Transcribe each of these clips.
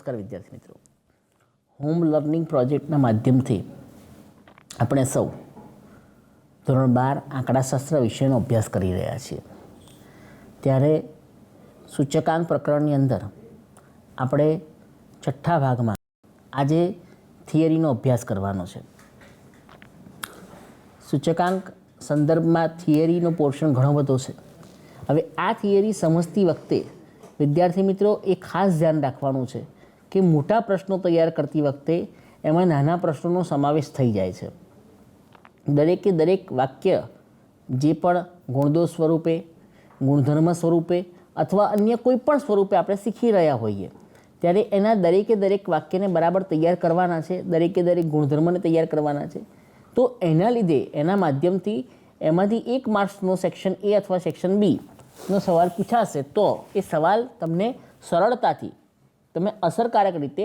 નમસ્કાર વિદ્યાર્થી મિત્રો, હોમ લર્નિંગ પ્રોજેક્ટના માધ્યમથી આપણે સૌ ધોરણ 12 આંકડાશાસ્ત્ર વિષયનો અભ્યાસ કરી રહ્યા છીએ. ત્યારે સૂચકાંક પ્રકરણની અંદર આપણે છઠ્ઠા ભાગમાં આજે થિયરીનો અભ્યાસ કરવાનો છે. સૂચકાંક સંદર્ભમાં થિયરીનો પોર્શન ઘણો બધો છે. હવે આ થિયરી સમજતી વખતે વિદ્યાર્થી મિત્રો એ ખાસ ધ્યાન રાખવાનું છે કે મોટા પ્રશ્નો તૈયાર કરતી વખતે એમાં નાના પ્રશ્નોનો સમાવેશ થઈ જાય છે. દરેકે દરેક વાક્ય જે પણ ગુણદોષ સ્વરૂપે, ગુણધર્મ સ્વરૂપે અથવા અન્ય કોઈ પણ સ્વરૂપે આપણે શીખી રહ્યા હોઈએ ત્યારે એના દરેકે દરેક વાક્યને બરાબર તૈયાર કરવાના છે, દરેકે દરેક ગુણધર્મને તૈયાર કરવાના છે. તો એના લીધે એના માધ્યમથી એમાંથી 1 માર્ક્સનો સેક્શન એ અથવા સેક્શન બીનો સવાલ પૂછાશે તો એ સવાલ તમને સરળતાથી તમે અસરકારક રીતે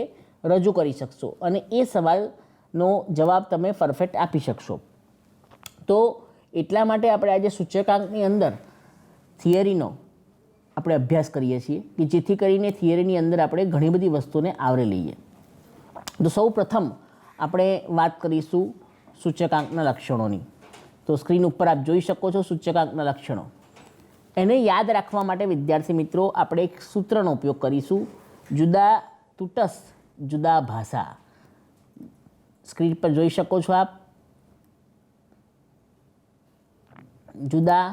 રજૂ કરી શકશો અને એ સવાલનો જવાબ તમે પરફેક્ટ આપી શકશો. તો એટલા માટે આપણે આજે સૂચકાંકની અંદર થિયરીનો આપણે અભ્યાસ કરીએ છીએ કે જેથી કરીને થિયરીની અંદર આપણે ઘણી બધી વસ્તુને આવરી લઈએ. તો સૌ પ્રથમ આપણે વાત કરીશું સૂચકાંકના લક્ષણોની. તો સ્ક્રીન ઉપર આપ જોઈ શકો છો સૂચકાંકના લક્ષણો. એને યાદ રાખવા માટે વિદ્યાર્થી મિત્રો આપણે એક સૂત્રનો ઉપયોગ કરીશું, જુદા તૂટસ્થ જુદા ભાષા. સ્ક્રીન પર જોઈ શકો છો આપ, જુદા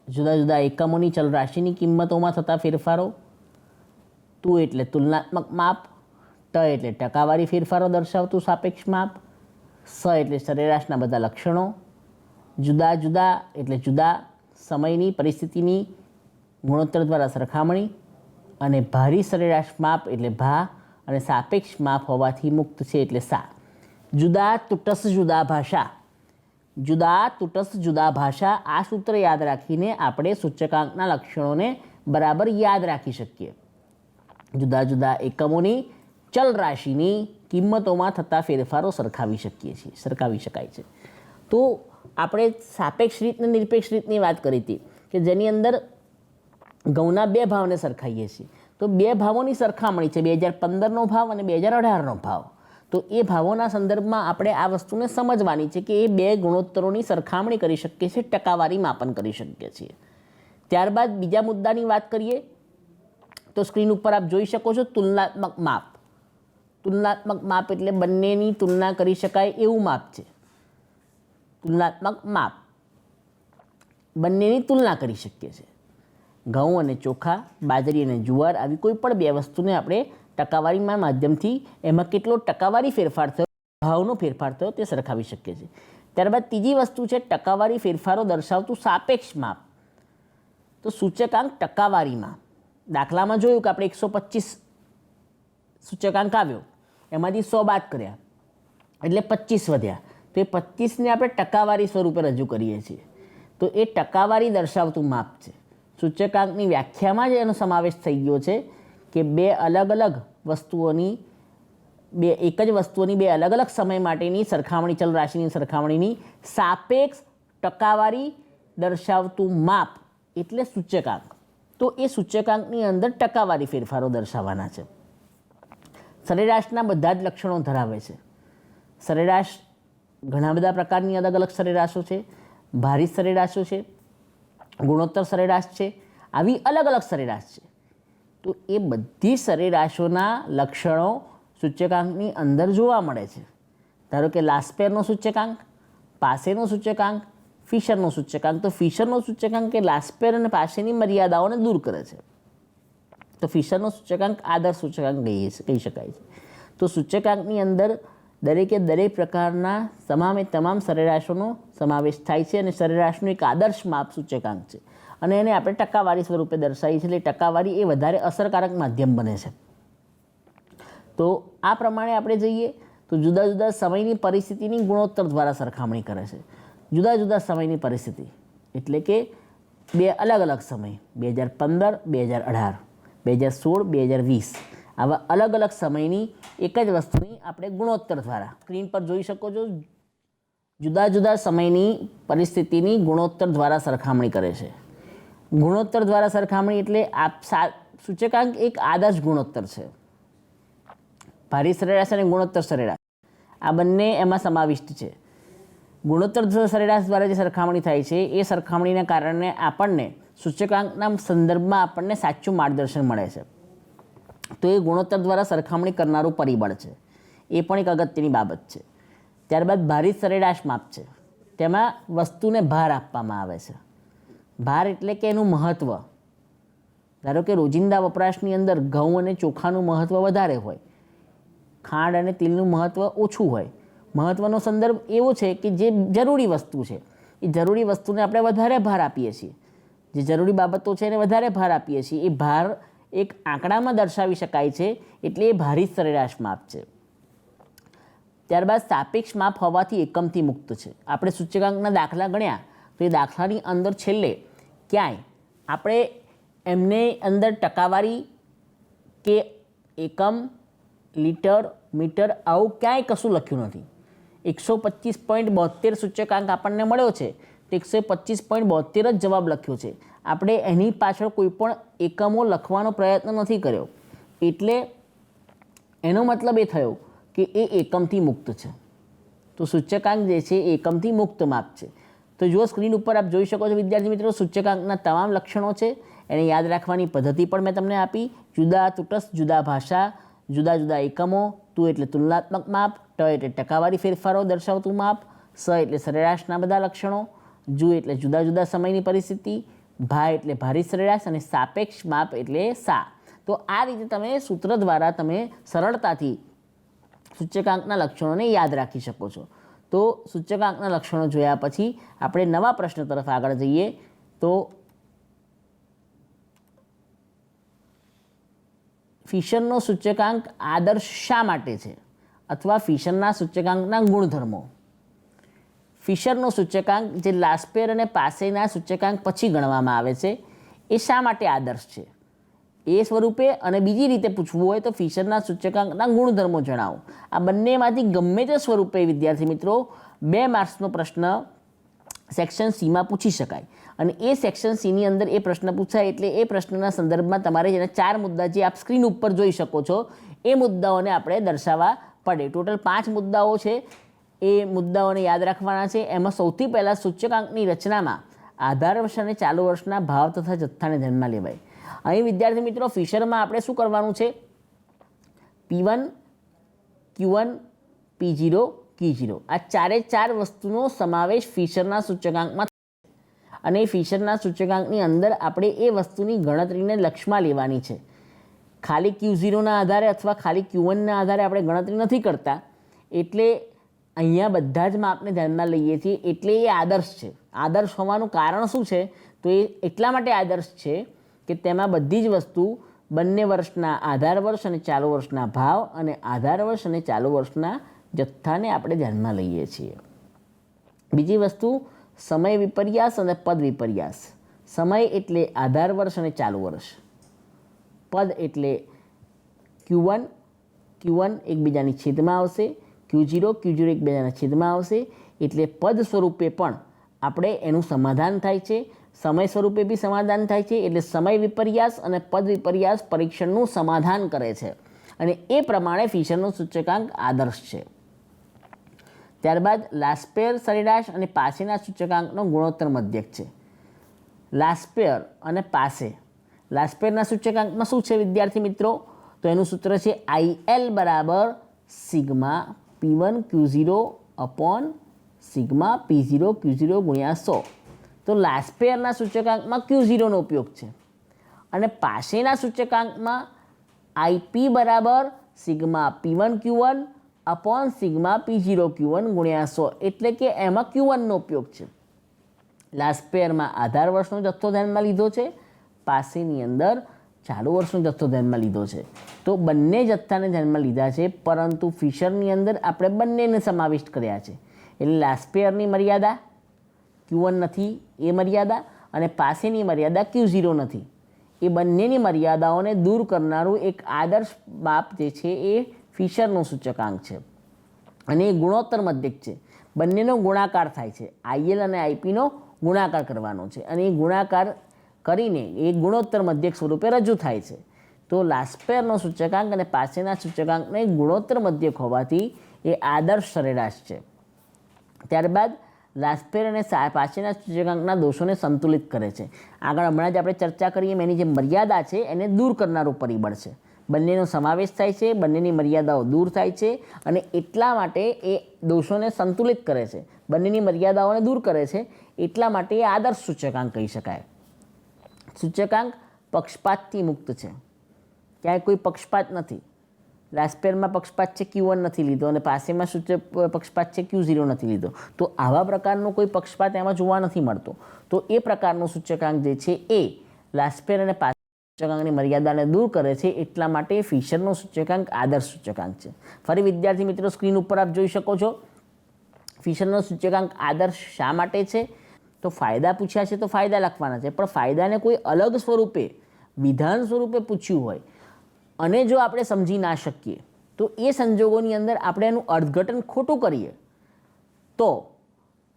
જુદા એકમોની ચલ રાશિની કિંમતોમાં થતા ફેરફારો. તુ એટલે તુલનાત્મક માપ, ટ એટલે ટકાવારી ફેરફારો દર્શાવતું સાપેક્ષ માપ, સ એટલે સરેરાશના બધા લક્ષણો, જુદા જુદા એટલે જુદા સમયની પરિસ્થિતિની ગુણોત્તર દ્વારા સરખામણી, અને ભારી સરેરાશ માપ એટલે ભા અને સાપેક્ષ માપ હોવાથી મુક્ત છે એટલે સા. જુદા તૂટસ્થ જુદા ભાષા, જુદા તૂટસ્થ જુદા ભાષા. આ સૂત્ર યાદ રાખીને આપણે સૂચકાંકના લક્ષણોને બરાબર યાદ રાખી શકીએ. જુદા જુદા એકમોની ચલ રાશિની કિંમતોમાં થતા ફેરફારો સરખાવી શકાય છે. તો આપણે સાપેક્ષ રીત અને નિરપેક્ષ રીતની વાત કરી હતી કે જેની અંદર ઘઉંના 2 ભાવને સરખાઈએ છીએ. તો 2 ભાવોની સરખામણી છે, 2015નો ભાવ અને 2018નો ભાવ. તો એ ભાવોના સંદર્ભમાં આપણે આ વસ્તુને સમજવાની છે કે એ 2 ગુણોત્તરોની સરખામણી કરી શકીએ છીએ, ટકાવારી માપન કરી શકીએ છીએ. ત્યારબાદ બીજા મુદ્દાની વાત કરીએ તો સ્ક્રીન ઉપર આપ જોઈ શકો છો તુલનાત્મક માપ. તુલનાત્મક માપ એટલે બંનેની તુલના કરી શકાય એવું માપ છે. તુલનાત્મક માપ બંનેની તુલના કરી શકીએ છીએ. ઘઉં અને ચોખા, બાજરી અને જુવાર આવી કોઈ પણ 2 વસ્તુને આપણે ટકાવારીના માધ્યમથી એમાં કેટલો ટકાવારી ફેરફાર થયો, ભાવનો ફેરફાર થયો તે સરખાવી શકીએ છીએ. ત્યારબાદ ત્રીજી વસ્તુ છે ટકાવારી ફેરફારો દર્શાવતું સાપેક્ષ માપ. તો સૂચકાંક ટકાવારીમાં દાખલામાં જોયું કે આપણે 125 સૂચકાંક આવ્યો, એમાંથી 100 બાદ કર્યા એટલે 25 વધ્યા. તો એ 25ને આપણે ટકાવારી સ્વરૂપે રજૂ કરીએ છીએ. તો એ ટકાવારી દર્શાવતું માપ છે. સૂચકાંકની વ્યાખ્યામાં જ એનો સમાવેશ થઈ ગયો છે કે એક જ વસ્તુઓની 2 અલગ અલગ સમય માટેની સરખામણી, ચલ રાશિની સરખામણીની સાપેક્ષ ટકાવારી દર્શાવતું માપ એટલે સૂચકાંક. તો એ સૂચકાંકની અંદર ટકાવારી ફેરફારો દર્શાવવાના છે. સરેરાશના બધા જ લક્ષણો ધરાવે છે. સરેરાશ ઘણા બધા પ્રકારની અલગ અલગ સરેરાશો છે. ભારિત સરેરાશો છે, ગુણોત્તર સરેરાશ છે, આવી અલગ અલગ સરેરાશ છે. તો એ બધી સરેરાશોના લક્ષણો સૂચકાંકની અંદર જોવા મળે છે. ધારો કે લાસ્પેરનો સૂચકાંક, પાસેનો સૂચકાંક, ફિશરનો સૂચકાંક. તો ફિશરનો સૂચકાંક કે લાસ્પેર અને પાસેની મર્યાદાઓને દૂર કરે છે. તો ફિશરનો સૂચકાંક આદર્શ સૂચકાંક કહી શકાય છે. તો સૂચકાંકની અંદર દરેકે દરેક પ્રકારના તમામ સરેરાશોનો સમાવેશ થાય છે અને સરેરાશનું એક આદર્શ માપ સૂચકાંક છે અને એને આપણે ટકાવારી સ્વરૂપે દર્શાવીએ છીએ. એટલે ટકાવારી એ વધારે અસરકારક માધ્યમ બને છે. તો આ પ્રમાણે આપણે જઈએ તો જુદા જુદા સમયની પરિસ્થિતિની ગુણોત્તર દ્વારા સરખામણી કરે છે. જુદા જુદા સમયની પરિસ્થિતિ એટલે કે 2 અલગ અલગ સમય, 2015, 2018, 2016, 2020 આવા અલગ અલગ સમયની એક જ વસ્તુની આપણે ગુણોત્તર દ્વારા સ્ક્રીન પર જોઈ શકો છો. જુદા જુદા સમયની પરિસ્થિતિની ગુણોત્તર દ્વારા સરખામણી કરે છે. ગુણોત્તર દ્વારા સરખામણી એટલે સૂચકાંક એક આદર્શ ગુણોત્તર છે. ભારિત સરેરાશ અને ગુણોત્તર સરેરાશ આ બંને એમાં સમાવિષ્ટ છે. ગુણોત્તર સરેરાશ દ્વારા જે સરખામણી થાય છે એ સરખામણીના કારણે આપણને સૂચકાંકના સંદર્ભમાં આપણને સાચું માર્ગદર્શન મળે છે. તો એ ગુણોત્તર દ્વારા સરખામણી કરનારું પરિબળ છે. એ પણ એક અગત્યની બાબત છે. ત્યારબાદ ભારિત સરેરાશ માપ છે. તેમાં વસ્તુને ભાર આપવામાં આવે છે. ભાર એટલે કે એનું મહત્ત્વ. ધારો કે રોજિંદા વપરાશની અંદર ઘઉં અને ચોખાનું મહત્ત્વ વધારે હોય, ખાંડ અને તેલનું મહત્ત્વ ઓછું હોય. મહત્ત્વનો સંદર્ભ એવો છે કે જે જરૂરી વસ્તુ છે એ જરૂરી વસ્તુને આપણે વધારે ભાર આપીએ છીએ. જે જરૂરી બાબતો છે એને વધારે ભાર આપીએ છીએ. એ ભાર એક આંકડામાં દર્શાવી શકાય છે, એટલે એ ભારિત સરેરાશ માપ છે. ત્યારબાદ સાપેક્ષ માપ હોવાથી એકમથી મુક્ત છે. આપણે સૂચકાંકના દાખલા ગણ્યા તો એ દાખલાની અંદર છેલ્લે ક્યાંય આપણે એમને અંદર ટકાવારી કે એકમ, લીટર, મીટર આવું ક્યાંય કશું લખ્યું નથી. 125.72 સૂચકાંક આપણને મળ્યો છે તો 125.72 જ જવાબ લખ્યો છે. આપણે એની પાછળ કોઈ પણ એકમો લખવાનો પ્રયત્ન નથી કર્યો. એટલે એનો મતલબ એ થયો કે એ એકમથી મુક્ત છે. તો સૂચકાંક જે છે એ એકમથી મુક્ત માપ છે. તો જો સ્ક્રીન ઉપર આપ જોઈ શકો છો વિદ્યાર્થી મિત્રો, સૂચકાંકના તમામ લક્ષણો છે. એને યાદ રાખવાની પદ્ધતિ પણ મેં તમને આપી. જુદા તૂટસ્થ, જુદા ભાષા, જુદા જુદા એકમો. તું એટલે તુલનાત્મક માપ, ટ એટલે ટકાવારી ફેરફારો દર્શાવતું માપ, સ એટલે સરેરાશના બધા લક્ષણો, જુ એટલે જુદા જુદા સમયની પરિસ્થિતિ, ભા એટલે ભારિત સરેરાશ અને સાપેક્ષ માપ એટલે સા. તો આ રીતે તમે સૂત્ર દ્વારા તમે સરળતાથી સૂચકાંકના લક્ષણોને યાદ રાખી શકો છો. તો સૂચકાંકના લક્ષણો જોયા પછી આપણે નવા પ્રશ્ન તરફ આગળ જઈએ. તો ફિશરનો સૂચકાંક આદર્શ શા માટે છે? અથવા ફિશરના સૂચકાંકના ગુણધર્મો. ફિશરનો સૂચકાંક જે લાસ્પેર અને પાસેના સૂચકાંક પછી ગણવામાં આવે છે એ શા માટે આદર્શ છે? એ સ્વરૂપે અને બીજી રીતે પૂછવું હોય તો ફિશરના સૂચકાંકના ગુણધર્મો જણાવો. આ બંનેમાંથી ગમે તે સ્વરૂપે વિદ્યાર્થી મિત્રો 2 માર્ક્સનો પ્રશ્ન સેક્શન સીમાં પૂછી શકાય. અને એ સેક્શન સીની અંદર એ પ્રશ્ન પૂછાય એટલે એ પ્રશ્નના સંદર્ભમાં તમારે જેના 4 મુદ્દા જે આપ સ્ક્રીન ઉપર જોઈ શકો છો એ મુદ્દાઓને આપણે દર્શાવવા પડે. ટોટલ 5 મુદ્દાઓ છે. એ મુદ્દાઓને યાદ રાખવાના છે. એમાં સૌથી પહેલાં સૂચકાંકની રચનામાં આધાર વર્ષ અને ચાલુ વર્ષના ભાવ તથા જથ્થાને ધ્યાનમાં લેવાય. અહીં વિદ્યાર્થી મિત્રો ફિશરમાં આપણે શું કરવાનું છે? P1, Q1, P0, Q0 આ 4 વસ્તુનો સમાવેશ ફિશરના સૂચકાંકમાં અને એ ફિશરના સૂચકાંકની અંદર આપણે એ વસ્તુની ગણતરીને લક્ષમાં લેવાની છે. ખાલી Q0ના આધારે અથવા ખાલી Q1ના આધારે આપણે ગણતરી નથી કરતા. એટલે અહીંયા બધા જ માપને ધ્યાનમાં લઈએ છીએ. એટલે એ આદર્શ છે. આદર્શ હોવાનું કારણ શું છે? તો એ એટલા માટે આદર્શ છે કે તેમાં બધી જ વસ્તુ બંને વર્ષના આધાર વર્ષ અને ચાલુ વર્ષના ભાવ અને આધાર વર્ષ અને ચાલુ વર્ષના જથ્થાને આપણે ધ્યાનમાં લઈએ છીએ. બીજી વસ્તુ સમય વિપર્યાસ અને પદ વિપર્યાસ. સમય એટલે આધાર વર્ષ અને ચાલુ વર્ષ. પદ એટલે Q1 એકબીજાની છેદમાં આવશે, Q0 એકબીજાના છેદમાં આવશે. એટલે પદ સ્વરૂપે પણ આપણે એનું સમાધાન થાય છે, સમય સ્વરૂપે બી સમાધાન થાય છે. એટલે સમય વિપર્યાસ અને પદ વિપર્યાસ પરીક્ષણનું સમાધાન કરે છે અને એ પ્રમાણે ફિશરનો સૂચકાંક આદર્શ છે. ત્યારબાદ લાસ્પેર સરેરાશ અને પાસેના સૂચકાંકનો ગુણોત્તર મધ્યક છે. લાસ્પેર અને પાસે. લાસ્પેરના સૂચકાંકમાં શું છે વિદ્યાર્થી મિત્રો? તો એનું સૂત્ર છે IL બરાબર sigma P1 Q0 upon sigma P0 Q0 ગુણ્યા 100. તો લાસ્પેરના સૂચકાંકમાં Q0નો ઉપયોગ છે અને પાસેના સૂચકાંકમાં IP બરાબર sigma P1 Q1 upon sigma P0 Q1 ગુણ્યા 100. એટલે કે એમાં Q1નો ઉપયોગ છે. લાસ્પેરમાં આધાર વર્ષનો જથ્થો ધ્યાનમાં લીધો છે, પાસેની અંદર ચાલુ વર્ષનો જથ્થો ધ્યાનમાં લીધો છે. તો બંને જથ્થાને ધ્યાનમાં લીધા છે, પરંતુ ફિશરની અંદર આપણે બંનેને સમાવિષ્ટ કર્યા છે. એટલે લાસ્પેરની મર્યાદા Q1 નથી એ મર્યાદા અને પાસેની મર્યાદા Q0 નથી. એ બંનેની મર્યાદાઓને દૂર કરનારું એક આદર્શ માપ જે છે એ ફિશરનો સૂચકાંક છે અને એ ગુણોત્તર મધ્યક છે. બંનેનો ગુણાકાર થાય છે. IL અને IPનો ગુણાકાર કરવાનો છે અને એ ગુણાકાર કરીને એ ગુણોત્તર મધ્યક સ્વરૂપે રજૂ થાય છે. તો લાસ્પેરનો સૂચકાંક અને પાસેના સૂચકાંકને ગુણોત્તર મધ્યક હોવાથી એ આદર્શ સરેરાશ છે. ત્યારબાદ લાસ્પેર અને પાસેના સૂચકાંકના દોષોને સંતુલિત કરે છે. આગળ હમણાં જ આપણે ચર્ચા કરીએ એની જે મર્યાદા છે એને દૂર કરનારું પરિબળ છે. બંનેનો સમાવેશ થાય છે, બંનેની મર્યાદાઓ દૂર થાય છે અને એટલા માટે એ દોષોને સંતુલિત કરે છે, બંનેની મર્યાદાઓને દૂર કરે છે, એટલા માટે એ આદર્શ સૂચકાંક કહી શકાય. સૂચકાંક પક્ષપાતથી મુક્ત છે, ક્યાંય કોઈ પક્ષપાત નથી. લાસ્પેરમાં પક્ષપાત છે Q1 નથી લીધો અને પાસેમાં પક્ષપાત છે Q0 નથી લીધો. તો આવા પ્રકારનો કોઈ પક્ષપાત એમાં જોવા નથી મળતો. તો એ પ્રકારનો સૂચકાંક જે છે એ લાસ્પેર અને પાસે સૂચકાંકની મર્યાદાને દૂર કરે છે, એટલા માટે ફિશરનો સૂચકાંક આદર્શ સૂચકાંક છે. ફરી વિદ્યાર્થી મિત્રો સ્ક્રીન ઉપર આપ જોઈ શકો છો ફિશરનો સૂચકાંક આદર્શ શા માટે છે? તો ફાયદા પૂછ્યા છે તો ફાયદા લખવાના છે, પણ ફાયદાને કોઈ અલગ સ્વરૂપે વિધાન સ્વરૂપે પૂછ્યું હોય અને જો આપણે સમજી ના શકીએ તો એ સંજોગોની અંદર આપણે એનું અર્થઘટન ખોટું કરીએ તો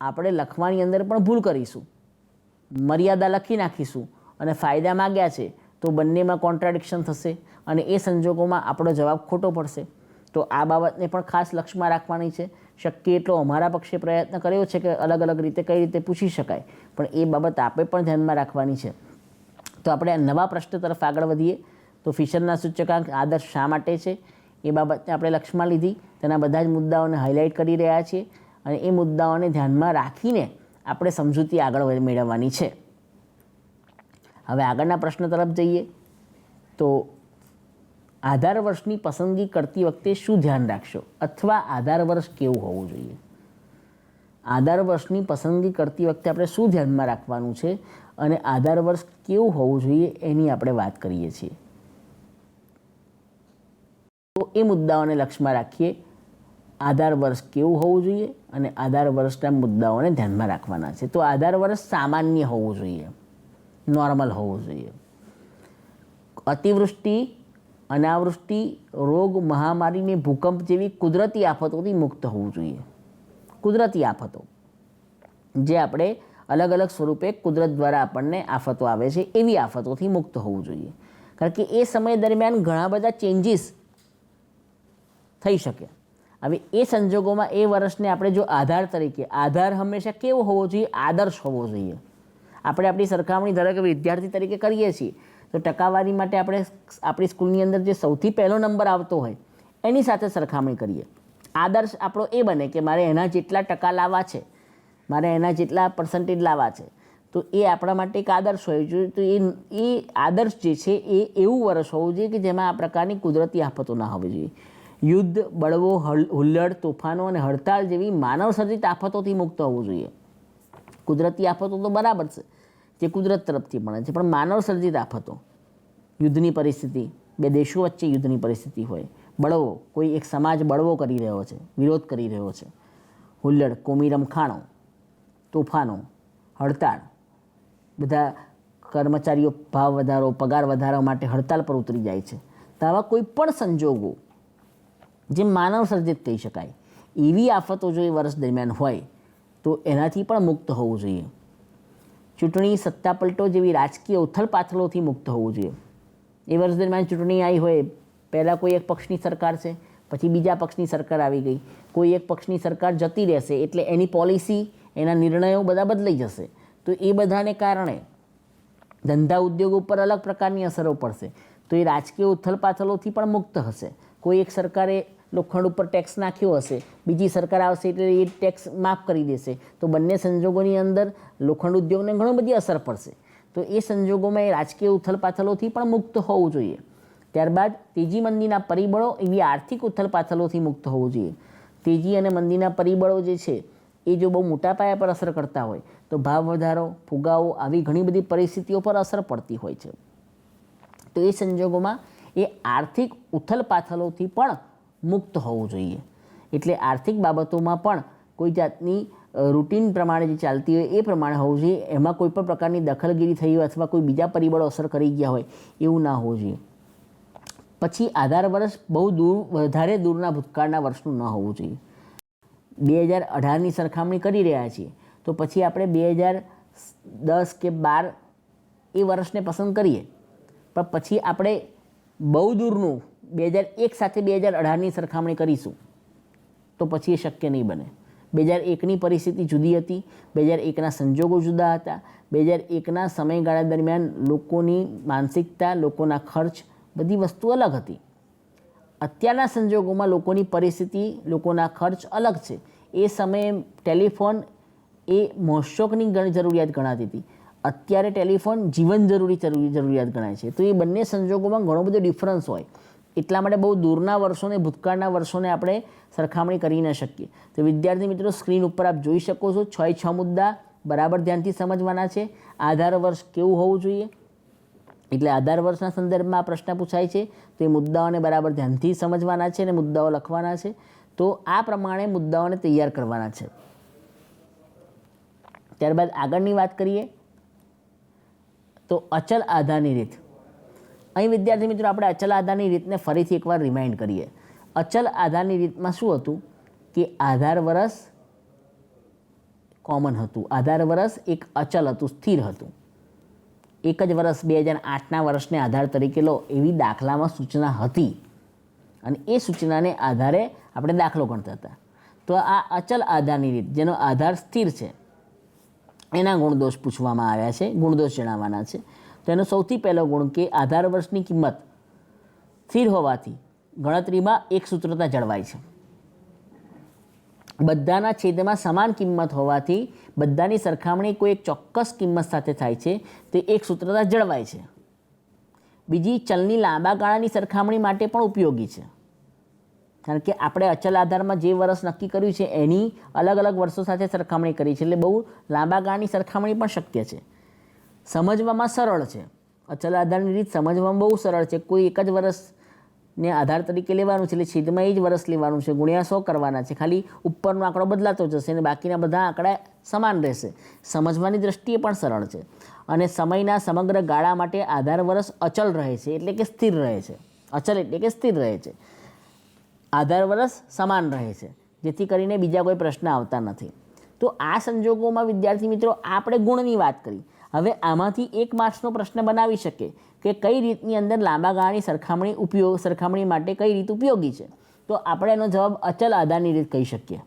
આપણે લખવાની અંદર પણ ભૂલ કરીશું. મર્યાદા લખી નાખીશું અને ફાયદા માગ્યા છે તો બંનેમાં કોન્ટ્રાડિક્શન થશે અને એ સંજોગોમાં આપણો જવાબ ખોટો પડશે. તો આ બાબતને પણ ખાસ લક્ષમાં રાખવાની છે. શક્ય એટલો અમારા પક્ષે પ્રયત્ન કર્યો છે કે અલગ અલગ રીતે કઈ રીતે પૂછી શકાય, પણ એ બાબત આપણે પણ ધ્યાનમાં રાખવાની છે. તો આપણે નવા પ્રશ્ન તરફ આગળ વધીએ. તો ફિશરના સૂચકાંક આદર્શ શા માટે છે એ બાબતને આપણે લક્ષમાં લીધી, તેના બધા જ મુદ્દાઓને હાઇલાઇટ કરી રહ્યા છીએ અને એ મુદ્દાઓને ધ્યાનમાં રાખીને આપણે સમજૂતી આગળ મેળવવાની છે. હવે આગળના પ્રશ્ન તરફ જઈએ. તો આધાર વર્ષની પસંદગી કરતી વખતે શું ધ્યાન રાખશો અથવા આધાર વર્ષ કેવું હોવું જોઈએ? આધાર વર્ષની પસંદગી કરતી વખતે આપણે શું ધ્યાનમાં રાખવાનું છે અને આધાર વર્ષ કેવું હોવું જોઈએ એની આપણે વાત કરીએ છીએ. તો એ મુદ્દાઓને લક્ષમાં રાખીએ. આધાર વર્ષ કેવું હોવું જોઈએ અને આધાર વર્ષના મુદ્દાઓને ધ્યાનમાં રાખવાના છે. તો આધાર વર્ષ સામાન્ય હોવું જોઈએ, નોર્મલ હોવું જોઈએ. અતિવૃષ્ટિ, અનાવૃષ્ટિ, રોગ, મહામારીને ભૂકંપ જેવી કુદરતી આફતોથી મુક્ત હોવું જોઈએ. કુદરતી આફતો જે આપણે અલગ અલગ સ્વરૂપે કુદરત દ્વારા આપણને આફતો આવે છે એવી આફતોથી મુક્ત હોવું જોઈએ. કારણ કે એ સમય દરમિયાન ઘણા બધા ચેન્જીસ થઈ શકે. હવે એ સંજોગોમાં એ વર્ષને આપણે જો આધાર તરીકે, આધાર હંમેશા કેવો હોવો જોઈએ? આદર્શ હોવો જોઈએ. આપણે આપણી સરખામણી દરેક વિદ્યાર્થી તરીકે કરીએ છીએ તો ટકાવારી માટે આપણે આપણી સ્કૂલની અંદર જે સૌથી પહેલો નંબર આવતો હોય એની સાથે સરખામણી કરીએ. આદર્શ આપણો એ બને કે મારે એના જેટલા ટકા લાવવા છે, મારે એના જેટલા પર્સન્ટેજ લાવવા છે, તો એ આપણા માટે એક આદર્શ હોય જોઈએ. તો એ આદર્શ જે છે એ એવું વર્ષ હોવું જોઈએ કે જેમાં આ પ્રકારની કુદરતી આફતો ના હોવી જોઈએ. યુદ્ધ, બળવો, હુલ્લડ, તોફાનો અને હડતાળ જેવી માનવ સર્જિત આફતોથી મુક્ત હોવું જોઈએ. કુદરતી આફતો તો બરાબર છે, જે કુદરત તરફથી મળે છે, પણ માનવ સર્જિત આફતો, યુદ્ધની પરિસ્થિતિ, બે દેશો વચ્ચે યુદ્ધની પરિસ્થિતિ હોય, બળવો, કોઈ એક સમાજ બળવો કરી રહ્યો છે, વિરોધ કરી રહ્યો છે, હુલ્લડ, કોમી રમખાણો, તોફાનો, હડતાળ, બધા કર્મચારીઓ ભાવ વધારો, પગાર વધારવા માટે હડતાળ પર ઉતરી જાય છે. તો આવા કોઈ પણ સંજોગો જે માનવ સર્જિત કહી શકાય એવી આફતો જો એ વર્ષ દરમિયાન હોય તો એનાથી પણ મુક્ત હોવું જોઈએ. ચૂંટણી, સત્તાપલટો જેવી રાજકીય ઉથલપાથલોથી મુક્ત હોવું જોઈએ. એ વર્ષ દરમિયાન ચૂંટણી આવી હોય, પહેલાં કોઈ એક પક્ષની સરકાર છે, પછી બીજા પક્ષની સરકાર આવી ગઈ, કોઈ એક પક્ષની સરકાર જતી રહેશે એટલે એની પોલિસી, એના નિર્ણયો બધા બદલાઈ જશે. તો એ બધાને કારણે ધંધા ઉદ્યોગ ઉપર અલગ પ્રકારની અસરો પડશે. તો એ રાજકીય ઉથલપાથલોથી પણ મુક્ત હશે. કોઈ એક સરકારે લોખંડ ઉપર ટેક્સ નાખ્યો હશે, બીજી સરકાર આવશે એટલે એ ટેક્સ માફ કરી દેશે, તો બંને સંજોગોની અંદર લોખંડ ઉદ્યોગને ઘણી બધી અસર પડશે. તો એ સંજોગોમાં એ રાજકીય ઉથલપાથલોથી પણ મુક્ત હોવું જોઈએ. ત્યારબાદ તેજી મંદીના પરિબળો એવી આર્થિક ઉથલપાથલોથી મુક્ત હોવું જોઈએ. તેજી અને મંદીના પરિબળો જે છે એ જો બહુ મોટા પાયા પર અસર કરતા હોય તો ભાવ વધારો, ફુગાવો આવી ઘણી બધી પરિસ્થિતિઓ પર અસર પડતી હોય છે. તો એ સંજોગોમાં એ આર્થિક ઉથલપાથલોથી પણ મુક્ત હોવું જોઈએ. એટલે આર્થિક બાબતોમાં પણ કોઈ જાતની રૂટીન પ્રમાણે જે ચાલતી હોય એ પ્રમાણે હોવું જોઈએ. એમાં કોઈ પણ પ્રકારની દખલગીરી થઈ હોય અથવા કોઈ બીજા પરિબળો અસર કરી ગયા હોય એવું ના હોવું જોઈએ. પછી આધાર વર્ષ બહુ વધારે દૂરના ભૂતકાળના વર્ષનું ન હોવું જોઈએ. 2018ની સરખામણી કરી રહ્યા છીએ તો પછી આપણે 2010 કે 12 એ વર્ષને પસંદ કરીએ, પણ પછી આપણે બહુ દૂરનું 2001 સાથે 2018ની સરખામણી કરીશું તો પછી એ શક્ય નહીં બને. 2001ની પરિસ્થિતિ જુદી હતી, 2001ના સંજોગો જુદા હતા, 2001ના સમયગાળા દરમિયાન લોકોની માનસિકતા, લોકોના ખર્ચ, બધી વસ્તુ અલગ હતી. અત્યારના સંજોગોમાં લોકોની પરિસ્થિતિ, લોકોના ખર્ચ અલગ છે. એ સમયે ટેલિફોન એ મોશોકની જરૂરિયાત ગણાતી હતી, અત્યારે ટેલિફોન જીવન જરૂરિયાત ગણાય છે. તો એ બંને સંજોગોમાં ઘણો બધો ડિફરન્સ હોય. એટલા માટે બહુ દૂરના વર્ષોને, ભૂતકાળના વર્ષોને આપણે સરખામણી કરી ન શકીએ. તો વિદ્યાર્થી મિત્રો, સ્ક્રીન ઉપર આપ જોઈ શકો છો 6 મુદ્દા બરાબર ધ્યાનથી સમજવાના છે. આધાર વર્ષ કેવું હોવું જોઈએ, એટલે આધાર વર્ષના સંદર્ભમાં આ પ્રશ્ન પૂછાય છે, તો એ મુદ્દાઓને બરાબર ધ્યાનથી સમજવાના છે અને મુદ્દાઓ લખવાના છે. તો આ પ્રમાણે મુદ્દાઓને તૈયાર કરવાના છે. ત્યારબાદ આગળની વાત કરીએ તો અચલ આધારની રીત. અહીં વિદ્યાર્થી મિત્રો આપણે અચલ આધારની રીતને ફરીથી એકવાર રિમાઇન્ડ કરીએ. અચલ આધારની રીતમાં શું હતું કે આધાર વર્ષ કોમન હતું. આધાર વર્ષ એક અચલ હતું, સ્થિર હતું. એક જ વર્ષ 2008ના વર્ષને આધાર તરીકે લો એવી દાખલામાં સૂચના હતી અને એ સૂચનાને આધારે આપણે દાખલો ગણતા હતા. તો આ અચલ આધારની રીત, જેનો આધાર સ્થિર છે, એના ગુણદોષ પૂછવામાં આવ્યા છે, ગુણદોષ જણાવવાના છે. તો એનો સૌથી પહેલો ગુણ કે આધાર વર્ષની કિંમત સ્થિર હોવાથી ગણતરીમાં એક સૂત્રતા જળવાય છે. બધાના છેદમાં સમાન કિંમત હોવાથી બધાની સરખામણી કોઈ એક ચોક્કસ કિંમત સાથે થાય છે, તે એક સૂત્રતા જળવાય છે. બીજી, ચલની લાંબા ગાળાની સરખામણી માટે પણ ઉપયોગી છે, કારણ કે આપણે અચલ આધારમાં જે વર્ષ નક્કી કર્યું છે એની અલગ અલગ વર્ષો સાથે સરખામણી કરી છે, એટલે બહુ લાંબા ગાળાની સરખામણી પણ શક્ય છે. સમજવામાં સરળ છે. અચલ આધારની રીત સમજવામાં બહુ સરળ છે. કોઈ એક જ વર્ષને આધાર તરીકે લેવાનું છે, એટલે છેદમાં એ જ વર્ષ લેવાનું છે, ગુણ્યા 100 કરવાના છે. ખાલી ઉપરનો આંકડો બદલાતો જશે અને બાકીના બધા આંકડા સમાન રહેશે. સમજવાની દ્રષ્ટિએ પણ સરળ છે. અને સમયના સમગ્ર ગાળા માટે આધાર વર્ષ અચલ રહે છે, એટલે કે સ્થિર રહે છે. અચલ એટલે કે સ્થિર રહે છે. આધાર વર્ષ સમાન રહે છે, જેથી કરીને બીજા કોઈ પ્રશ્ન આવતા નથી. તો આ સંજોગોમાં વિદ્યાર્થી મિત્રો આપણે ગુણની વાત કરી. હવે આમાંથી 1 માર્ક્સનો પ્રશ્ન બનાવી શકે કે કઈ રીતની અંદર લાંબા ગાળાની સરખામણી માટે કઈ રીત ઉપયોગી છે. તો આપણે એનો જવાબ અચલ આધારની રીત કહી શકીએ.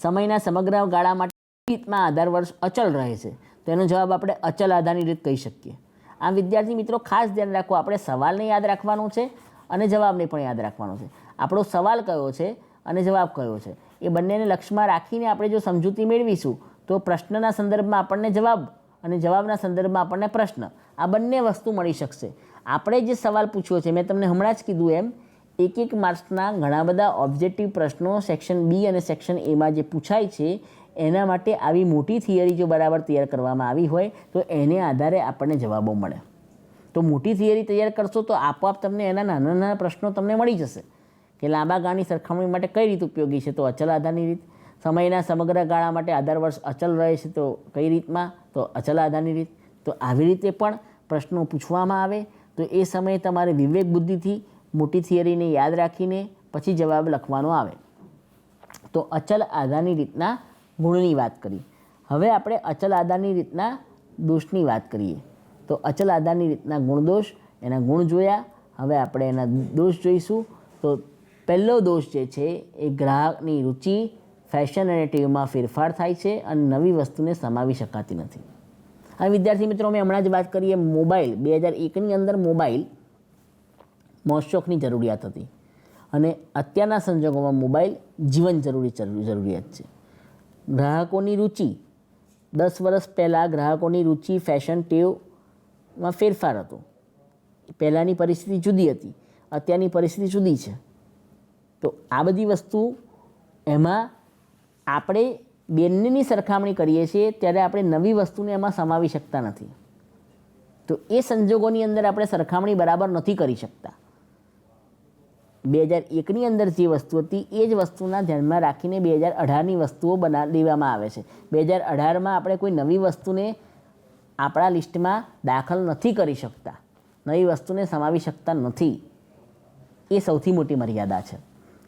સમયના સમગ્ર ગાળા માટે રીતમાં આધાર વર્ષ અચલ રહે છે, તો એનો જવાબ આપણે અચલ આધારની રીત કહી શકીએ. આમ વિદ્યાર્થી મિત્રો ખાસ ધ્યાન રાખો, આપણે સવાલને યાદ રાખવાનું છે અને જવાબને પણ યાદ રાખવાનો છે. આપણો સવાલ કયો છે અને જવાબ કયો છે, એ બંનેને લક્ષ્યમાં રાખીને આપણે જો સમજૂતી મેળવીશું તો પ્રશ્નના સંદર્ભમાં આપણને જવાબ અને જવાબના સંદર્ભમાં આપણને પ્રશ્ન, આ બંને વસ્તુ મળી શકશે. આપણે જે સવાલ પૂછ્યો છે, મેં તમને હમણાં જ કીધું એમ, 1 માર્ક્સના ઘણા બધા ઓબ્જેક્ટિવ પ્રશ્નો સેક્શન બી અને સેક્શન એમાં જે પૂછાય છે એના માટે આવી મોટી થિયરી જો બરાબર તૈયાર કરવામાં આવી હોય તો એને આધારે આપણને જવાબો મળે. તો મોટી થિયરી તૈયાર કરશો તો આપોઆપ તમને એના નાના નાના પ્રશ્નો તમને મળી જશે કે લાંબા ગાળાની સરખામણી માટે કઈ રીત ઉપયોગી છે, તો અચલ આધારની રીત. સમયના સમગ્ર ગાળા માટે આધાર વર્ષ અચલ રહે છે, તો કઈ રીતમાં, તો અચલ આધારની રીત. તો આવી રીતે પણ પ્રશ્નો પૂછવામાં આવે તો એ સમયે તમારે વિવેક બુદ્ધિથી મોટી થિયરીને યાદ રાખીને પછી જવાબ લખવાનો આવે. તો અચલ આધારની રીતના ગુણની વાત કરી. હવે આપણે અચલ આધારની રીતના દોષની વાત કરીએ. તો અચલ આધારની રીતના ગુણદોષ, એના ગુણ જોયા. હવે આપણે એના દોષ જોઈશું. તો પહેલો દોષ જે છે એ ગ્રાહકની રુચિ, ફેશન અને ટેવમાં ફેરફાર થાય છે અને નવી વસ્તુને સમાવી શકાતી નથી. હવે વિદ્યાર્થી મિત્રો, મેં હમણાં જ વાત કરીએ મોબાઈલ, 2001ની અંદર મોબાઈલ મોશોકની જરૂરિયાત હતી અને અત્યારના સંજોગોમાં મોબાઈલ જીવન જરૂરિયાત છે. ગ્રાહકોની રુચિ, 10 વર્ષ પહેલાં ગ્રાહકોની રુચિ, ફેશન, ટેવમાં ફેરફાર હતો. પહેલાંની પરિસ્થિતિ જુદી હતી, અત્યારની પરિસ્થિતિ જુદી છે. તો આ બધી વસ્તુ એમાં આપણે બંનેની સરખામણી કરીએ છીએ ત્યારે આપણે નવી વસ્તુને એમાં સમાવી શકતા નથી. તો એ સંજોગોની અંદર આપણે સરખામણી બરાબર નથી કરી શકતા. 2001ની અંદર જે વસ્તુ હતી એ જ વસ્તુના ધ્યાનમાં રાખીને 2018ની વસ્તુઓ દેવામાં આવે છે. 2018માં આપણે કોઈ નવી વસ્તુને આપણા લિસ્ટમાં દાખલ નથી કરી શકતા, નવી વસ્તુને સમાવી શકતા નથી. એ સૌથી મોટી મર્યાદા છે,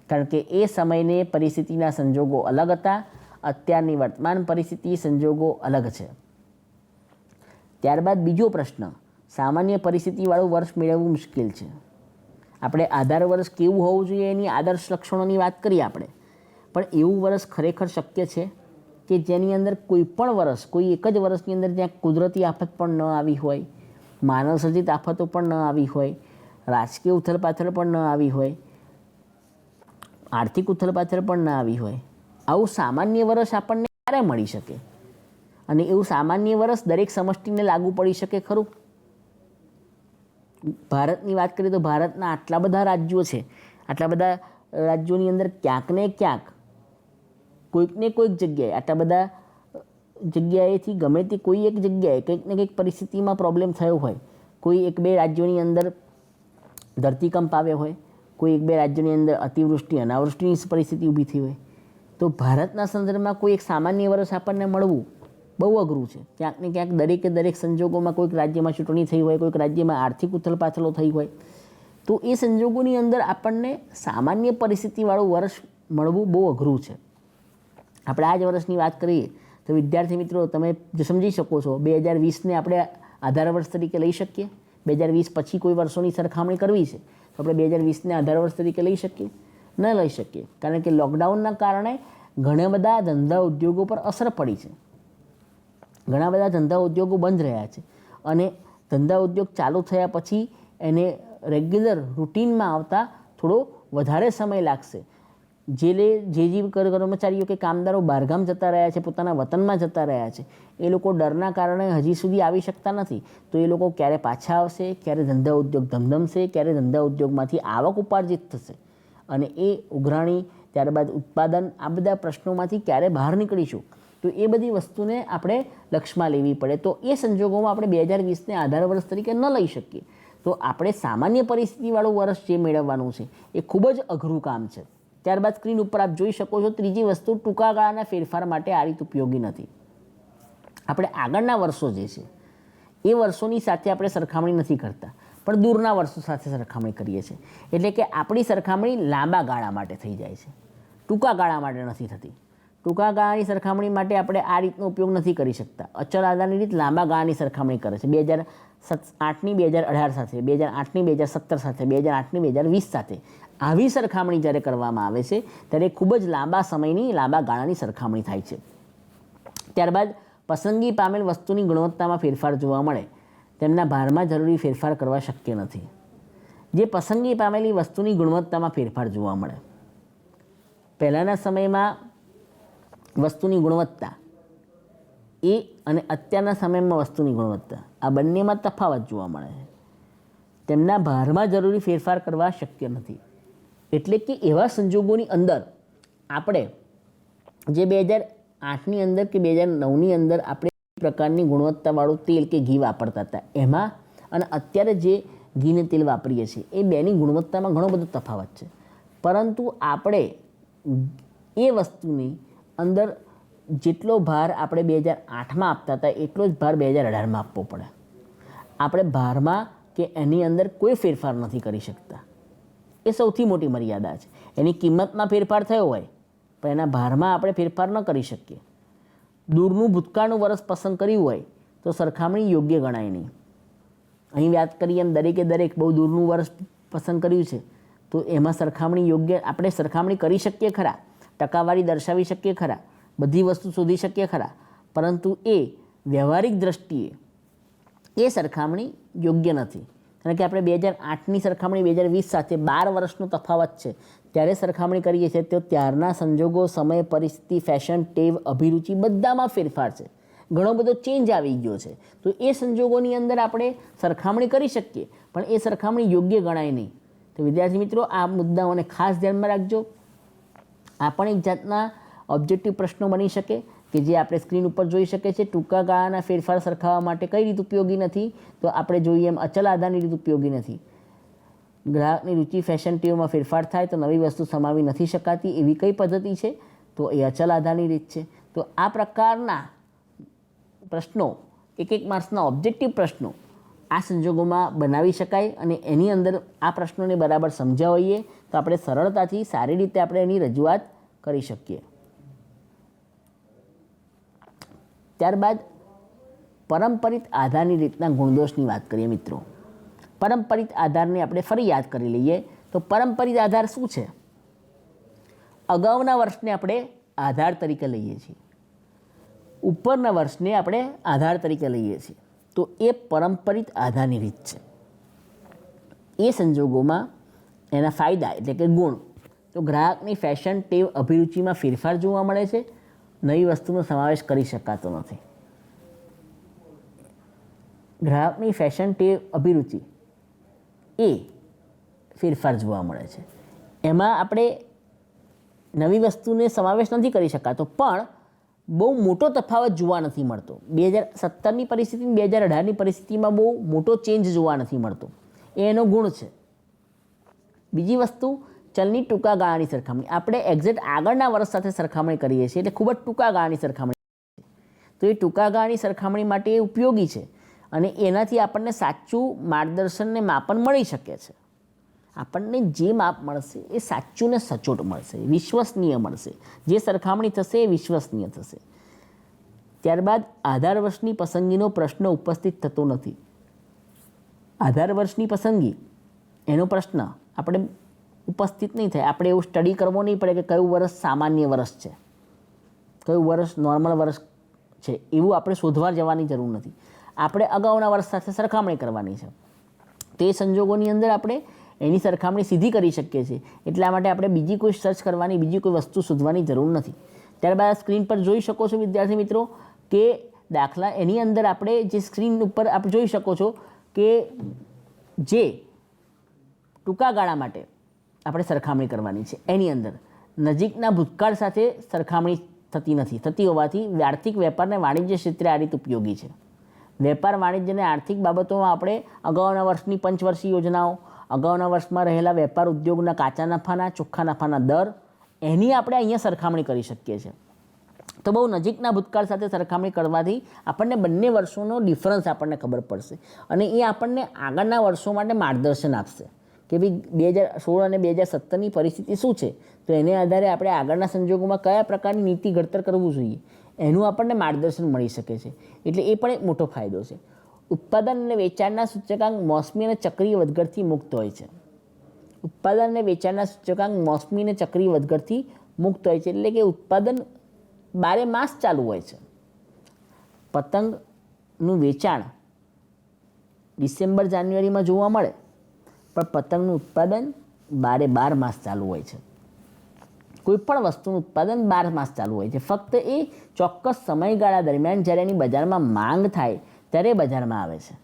કારણ કે એ સમયને પરિસ્થિતિના સંજોગો અલગ હતા, અત્યારની વર્તમાન પરિસ્થિતિ સંજોગો અલગ છે. ત્યારબાદ બીજો પ્રશ્ન, સામાન્ય પરિસ્થિતિવાળું વર્ષ મેળવવું મુશ્કેલ છે. આપણે આધાર વર્ષ કેવું હોવું જોઈએ એની આદર્શ લક્ષણોની વાત કરીએ આપણે, પણ એવું વર્ષ ખરેખર શક્ય છે કે જેની અંદર કોઈ પણ વર્ષ, કોઈ એક જ વર્ષની અંદર જ્યાં કુદરતી આફત પણ ન આવી હોય, માનવ સર્જિત આફતો પણ ન આવી હોય, રાજકીય ઉથલપાથલ પણ ન આવી હોય, આર્થિક ઉથલપાથલ પણ ન આવી હોય, આવું સામાન્ય વર્ષ આપણને ક્યારે મળી શકે? અને એવું સામાન્ય વર્ષ દરેક સમષ્ટિને લાગુ પડી શકે ખરું? ભારતની વાત કરીએ તો ભારતના આટલા બધા રાજ્યો છે, આટલા બધા રાજ્યોની અંદર ક્યાંક ને ક્યાંક કોઈક ને કોઈક જગ્યાએ, આટલા બધા જગ્યાએથી ગમે તે કોઈ એક જગ્યાએ કંઈક ને કંઈક પરિસ્થિતિમાં પ્રોબ્લેમ થયો હોય. કોઈ એક બે રાજ્યોની અંદર ધરતીકંપ આવ્યો હોય, કોઈ એક બે રાજ્યોની અંદર અતિવૃષ્ટિ અનાવૃષ્ટિની પરિસ્થિતિ ઊભી થઈ હોય, તો ભારતના સંદર્ભમાં કોઈ એક સામાન્ય વર્ષ આપણને મળવું બહુ અઘરું છે. ક્યાંક ને ક્યાંક દરેકે દરેક સંજોગોમાં કોઈક રાજ્યમાં ચૂંટણી થઈ હોય, કોઈક રાજ્યમાં આર્થિક ઉથલપાથલો થઈ હોય, તો એ સંજોગોની અંદર આપણને સામાન્ય પરિસ્થિતિવાળું વર્ષ મળવું બહુ અઘરું છે. આપણે આ જ વર્ષની વાત કરીએ તો વિદ્યાર્થી મિત્રો તમે જો સમજી શકો છો, 2020ને આપણે આધાર વર્ષ તરીકે લઈ શકીએ. 2020 પછી કોઈ વર્ષોની સરખામણી કરવી છે તો આપણે 2020ને આધાર વર્ષ તરીકે લઈ શકીએ? ન લઈ શકીએ, કારણ કે લોકડાઉનના કારણે ઘણા બધા ધંધા ઉદ્યોગો પર અસર પડી છે. ઘણા બધા ધંધા ઉદ્યોગો બંધ રહ્યા છે અને ધંધા ઉદ્યોગ ચાલુ થયા પછી એને રેગ્યુલર રૂટીનમાં આવતા થોડો વધારે સમય લાગશે. જે કર્મચારીઓ કે કામદારો બહારગામ જતા રહ્યા છે, પોતાના વતનમાં જતા રહ્યા છે, એ લોકો ડરના કારણે હજી સુધી આવી શકતા નથી. તો એ લોકો ક્યારે પાછા આવશે, ક્યારે ધંધા ઉદ્યોગ ધમધમશે, ક્યારે ધંધા ઉદ્યોગમાંથી આવક ઉપાર્જિત થશે અને એ ઉઘરાણી ત્યારબાદ ઉત્પાદન, આ બધા પ્રશ્નોમાંથી ક્યારે બહાર નીકળીશું, તો એ બધી વસ્તુને આપણે લક્ષમાં લેવી પડે. તો એ સંજોગોમાં આપણે 2020ને આધાર વર્ષ તરીકે ન લઈ શકીએ. તો આપણે સામાન્ય પરિસ્થિતિવાળું વર્ષ જે મેળવવાનું છે એ ખૂબ જ અઘરું કામ છે. ત્યારબાદ સ્ક્રીન ઉપર આપ જોઈ શકો છો, ત્રીજી વસ્તુ ટૂંકા ગાળાના ફેરફાર માટે આ રીત ઉપયોગી નથી. આપણે આગળના વર્ષો જે છે એ વર્ષોની સાથે આપણે સરખામણી નથી કરતા, પણ દૂરના વર્ષો સાથે સરખામણી કરીએ છીએ. એટલે કે આપણી સરખામણી લાંબા ગાળા માટે થઈ જાય છે, ટૂંકા ગાળા માટે નથી થતી. ટૂંકા ગાળાની સરખામણી માટે આપણે આ રીતનો ઉપયોગ નથી કરી શકતા. અચળ આધારની રીત લાંબા ગાળાની સરખામણી કરે છે. 2008ની 2018 સાથે, 2008ની 2017 સાથે, 2008ની 2020 સાથે આવી સરખામણી જ્યારે કરવામાં આવે છે ત્યારે ખૂબ જ લાંબા સમયની, લાંબા ગાળાની સરખામણી થાય છે. ત્યારબાદ પસંદગી પામેલ વસ્તુની ગુણવત્તામાં ફેરફાર જોવા મળે, તેમના ભારમાં જરૂરી ફેરફાર કરવા શક્ય નથી. જે પસંદગી પામેલી વસ્તુની ગુણવત્તામાં ફેરફાર જોવા મળે, પહેલાંના સમયમાં વસ્તુની ગુણવત્તા એ અને અત્યારના સમયમાં વસ્તુની ગુણવત્તા, આ બંનેમાં તફાવત જોવા મળે છે. તેમના ભારમાં જરૂરી ફેરફાર કરવા શક્ય નથી. એટલે કે એવા સંજોગોની અંદર આપણે જે 2008ની અંદર કે 2009ની અંદર આપણે પ્રકારની ગુણવત્તાવાળું તેલ કે ઘી વાપરતા હતા એમાં અને અત્યારે જે ઘીને તેલ વાપરીએ છીએ એ બેની ગુણવત્તામાં ઘણો બધો તફાવત છે. પરંતુ આપણે એ વસ્તુની અંદર જેટલો ભાર આપણે 2008માં આપતા હતા એટલો જ ભાર 2018માં આપવો પડે. આપણે ભારમાં કે એની અંદર કોઈ ફેરફાર નથી કરી શકતા. એ સૌથી મોટી મર્યાદા છે. એની કિંમતમાં ફેરફાર થયો હોય પણ એના ભારમાં આપણે ફેરફાર ન કરી શકીએ. દૂરનું ભૂતકાળનું વર્ષ પસંદ કર્યું હોય તો સરખામણી યોગ્ય ગણાય નહીં. અહીં વાત કરીએ એમ દરેકે દરેક બહુ દૂરનું વર્ષ પસંદ કર્યું છે તો એમાં સરખામણી યોગ્ય, આપણે સરખામણી કરી શકીએ ખરા, ટકાવારી દર્શાવી શકીએ ખરા, બધી વસ્તુ શોધી શકીએ ખરા, પરંતુ એ વ્યવહારિક દ્રષ્ટિએ એ સરખામણી યોગ્ય નથી. કારણ કે આપણે 2008ની સરખામણી 2020 સાથે 12 વર્ષનો તફાવત છે ત્યારે સરખામણી કરીએ છીએ તો ત્યારના સંજોગો, સમય, પરિસ્થિતિ, ફેશન, ટેવ, અભિરુચિ બધામાં ફેરફાર છે, ઘણો બધો ચેન્જ આવી ગયો છે. તો એ સંજોગોની અંદર આપણે સરખામણી કરી શકીએ પણ એ સરખામણી યોગ્ય ગણાય નહીં. તો વિદ્યાર્થી મિત્રો આ મુદ્દાઓને ખાસ ધ્યાનમાં રાખજો. આ પણ એક જાતના ઓબ્જેક્ટિવ પ્રશ્નો બની શકે કે જે આપણે સ્ક્રીન ઉપર જોઈ શકીએ છીએ. ટૂંકા ગાળાના ફેરફાર સરખાવવા માટે કઈ રીત ઉપયોગી નથી? તો આપણે જોઈએ એમ અચલ આધારની રીત ઉપયોગી નથી. ગ્રાહકની રુચિ, ફેશન, ટેવમાં ફેરફાર થાય તો નવી વસ્તુ સમાવી નથી શકાતી એવી કઈ પદ્ધતિ છે? તો એ અચલ આધારની રીત છે. તો આ પ્રકારના પ્રશ્નો, એક માર્ક્સના ઓબ્જેક્ટિવ પ્રશ્નો આ સંજોગોમાં બનાવી શકાય અને એની અંદર આ પ્રશ્નોને બરાબર સમજ્યા હોઈએ તો આપણે સરળતાથી સારી રીતે આપણે એની રજૂઆત કરી શકીએ. ત્યારબાદ પરંપરિત આધારની રીતના ગુણદોષની વાત કરીએ મિત્રો. પરંપરિત આધારને આપણે ફરી યાદ કરી લઈએ. તો પરંપરિત આધાર શું છે? અગાઉના વર્ષને આપણે આધાર તરીકે લઈએ છીએ, ઉપરના વર્ષને આપણે આધાર તરીકે લઈએ છીએ. તો એ પરંપરિત આધારની રીત છે. એ સંજોગોમાં એના ફાયદા એટલે કે ગુણ, તો ગ્રાહકની ફેશન ટેવ અભિરુચિમાં ફેરફાર જોવા મળે છે. નવી વસ્તુનો સમાવેશ કરી શકાતો નથી. ગ્રાહકની ફેશન ટેવ અભિરુચિ એ ફેરફાર જોવા મળે છે. એમાં આપણે નવી વસ્તુને સમાવેશ નથી કરી શકાતો, પણ બહુ મોટો તફાવત જોવા નથી મળતો. 2017ની પરિસ્થિતિ 2018ની પરિસ્થિતિમાં બહુ મોટો ચેન્જ જોવા નથી મળતો. એ એનો ગુણ છે. બીજી વસ્તુ, ચલની ટૂંકા ગાળાની સરખામણી. આપણે એક્ઝેક્ટ આગળના વર્ષ સાથે સરખામણી કરીએ છીએ, એટલે ખૂબ જ ટૂંકા ગાળાની સરખામણી. તો એ ટૂંકા ગાળાની સરખામણી માટે એ ઉપયોગી છે અને એનાથી આપણને સાચું માર્ગદર્શન ને માપન મળી શકે છે. આપણને જે માપ મળશે એ સાચું ને સચોટ મળશે, વિશ્વસનીય મળશે. જે સરખામણી થશે એ વિશ્વસનીય થશે. ત્યારબાદ આધાર વર્ષની પસંદગીનો પ્રશ્ન ઉપસ્થિત થતો નથી. આધાર વર્ષની પસંદગી એનો પ્રશ્ન આપણે ઉપસ્થિત નહીં થાય. આપણે એવું સ્ટડી કરવો નહીં પડે કે કયું વર્ષ સામાન્ય વર્ષ છે, કયું વર્ષ નોર્મલ વર્ષ છે, એવું આપણે શોધવા જવાની જરૂર નથી. આપણે અગાઉના વર્ષ સાથે સરખામણી કરવાની છે. તે સંજોગોની અંદર આપણે એની સરખામણી સીધી કરી શકીએ છીએ. એટલા માટે આપણે બીજી કોઈ સર્ચ કરવાની, બીજી કોઈ વસ્તુ શોધવાની જરૂર નથી. ત્યારબાદ સ્ક્રીન પર જોઈ શકો છો વિદ્યાર્થી મિત્રો કે દાખલા એની અંદર આપણે જે સ્ક્રીન ઉપર આપણે જોઈ શકો છો કે જે ટૂંકા ગાળા માટે આપણે સરખામણી કરવાની છે એની અંદર નજીકના ભૂતકાળ સાથે સરખામણી થતી નથી. થતી હોવાથી આર્થિક વેપાર અને વાણિજ્ય ક્ષેત્રે આ રીત ઉપયોગી છે. વેપાર વાણિજ્ય અને આર્થિક બાબતોમાં આપણે અગાઉના વર્ષની પંચવર્ષીય યોજનાઓ, અગાઉના વર્ષમાં રહેલા વેપાર ઉદ્યોગના કાચા નફાના, ચોખ્ખા નફાના દર, એની આપણે અહીંયા સરખામણી કરી શકીએ છીએ. તો બહુ નજીકના ભૂતકાળ સાથે સરખામણી કરવાથી આપણને બંને વર્ષોનો ડિફરન્સ આપણને ખબર પડશે અને એ આપણને આગળના વર્ષો માટે માર્ગદર્શન આપશે કે ભાઈ 2016 અને 2017ની પરિસ્થિતિ શું છે. તો એને આધારે આપણે આગળના સંજોગોમાં કયા પ્રકારની નીતિ ઘડતર કરવું જોઈએ એનું આપણને માર્ગદર્શન મળી શકે છે. એટલે એ પણ એક મોટો ફાયદો છે. ઉત્પાદન અને વેચાણના સૂચકાંક મોસમી અને ચક્રીય વધઘટથી મુક્ત હોય છે. ઉત્પાદન અને વેચાણના સૂચકાંક મોસમી અને ચક્રીય વધઘટથી મુક્ત હોય છે. એટલે કે ઉત્પાદન 12 માસ ચાલુ હોય છે. પતંગનું વેચાણ ડિસેમ્બર જાન્યુઆરીમાં જોવા મળે, પણ પતંગનું ઉત્પાદન 12 માસ ચાલુ હોય છે. કોઈ પણ વસ્તુનું ઉત્પાદન 12 માસ ચાલુ હોય છે. ફક્ત એ ચોક્કસ સમયગાળા દરમિયાન જ્યારે એની બજારમાં માંગ થાય ત્યારે બજારમાં આવે છે.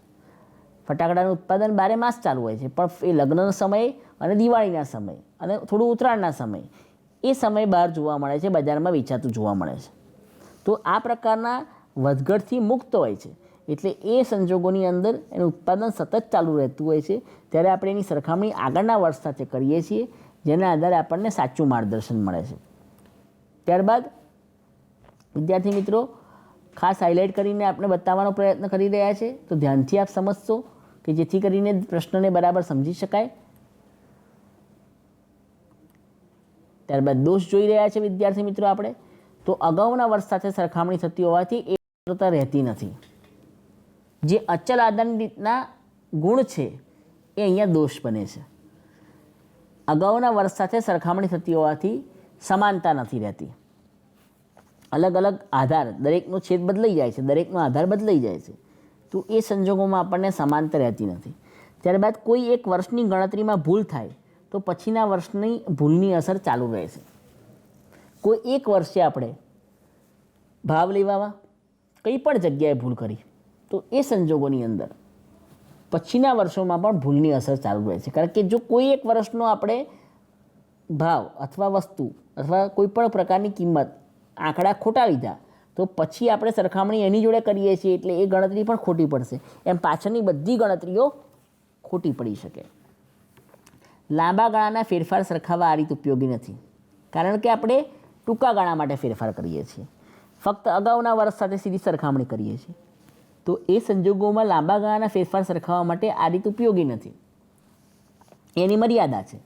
ફટાકડાનું ઉત્પાદન 12 માસ ચાલુ હોય છે, પણ એ લગ્નના સમયે અને દિવાળીના સમયે અને થોડું ઉત્તરાયણના સમયે એ સમય બહાર જોવા મળે છે, બજારમાં વેચાતું જોવા મળે છે. તો આ પ્રકારના વધઘટથી મુક્ત હોય છે. એટલે એ સંજોગોની અંદર એનું ઉત્પાદન સતત ચાલુ રહેતું હોય છે. ત્યારે આપણે એની સરખામણી આગળના વર્ષ સાથે કરીએ છીએ, જેના આધારે આપણને સાચું માર્ગદર્શન મળે છે. ત્યારબાદ વિદ્યાર્થી મિત્રો ખાસ હાઇલાઇટ કરીને આપણે બતાવવાનો પ્રયત્ન કરી રહ્યા છે, તો ધ્યાનથી આપ સમજશો કે જેથી કરીને પ્રશ્નને બરાબર સમજી શકાય. ત્યારબાદ દોષ જોઈ રહ્યા છે વિદ્યાર્થી મિત્રો આપણે, તો અગાઉના વર્ષ સાથે સરખામણી થતી હોવાથી એ સચોટતા રહેતી નથી. જે અચલ આધારની રીતના ગુણ છે એ અહીંયા દોષ બને છે. અગાઉના વર્ષ સાથે સરખામણી થતી હોવાથી સમાનતા નથી રહેતી. અલગ અલગ આધાર, દરેકનો છેદ બદલાઈ જાય છે, દરેકનો આધાર બદલાઈ જાય છે. તો એ સંજોગોમાં આપણને સમાનતા રહેતી નથી. ત્યારબાદ કોઈ એક વર્ષની ગણતરીમાં ભૂલ થાય તો પછીના વર્ષની ભૂલની અસર ચાલુ રહે છે. કોઈ એક વર્ષે આપણે ભાવ લેવામાં કંઈ પણ જગ્યાએ ભૂલ કરી તો એ સંજોગોની અંદર પછીના વર્ષોમાં પણ ભૂલની અસર ચાલુ રહે છે. કારણ કે જો કોઈ એક વર્ષનો આપણે ભાવ અથવા વસ્તુ અથવા કોઈ પણ પ્રકારની કિંમત આંકડા ખોટા લીધા તો પછી આપણે સરખામણી એની જોડે કરીએ છીએ એટલે એ ગણતરી પણ ખોટી પડશે. એમ પાછળની બધી ગણતરીઓ ખોટી પડી શકે. લાંબા ગાળાના ફેરફાર સરખાવવા આ રીત ઉપયોગી નથી, કારણ કે આપણે ટૂંકા ગાળા માટે ફેરફાર કરીએ છીએ, ફક્ત અગાઉના વર્ષ સાથે સીધી સરખામણી કરીએ છીએ. તો એ સંજોગોમાં લાંબા ગાળાના ફેરફાર સરખાવવા માટે આ રીત ઉપયોગી નથી. એની મર્યાદા છે.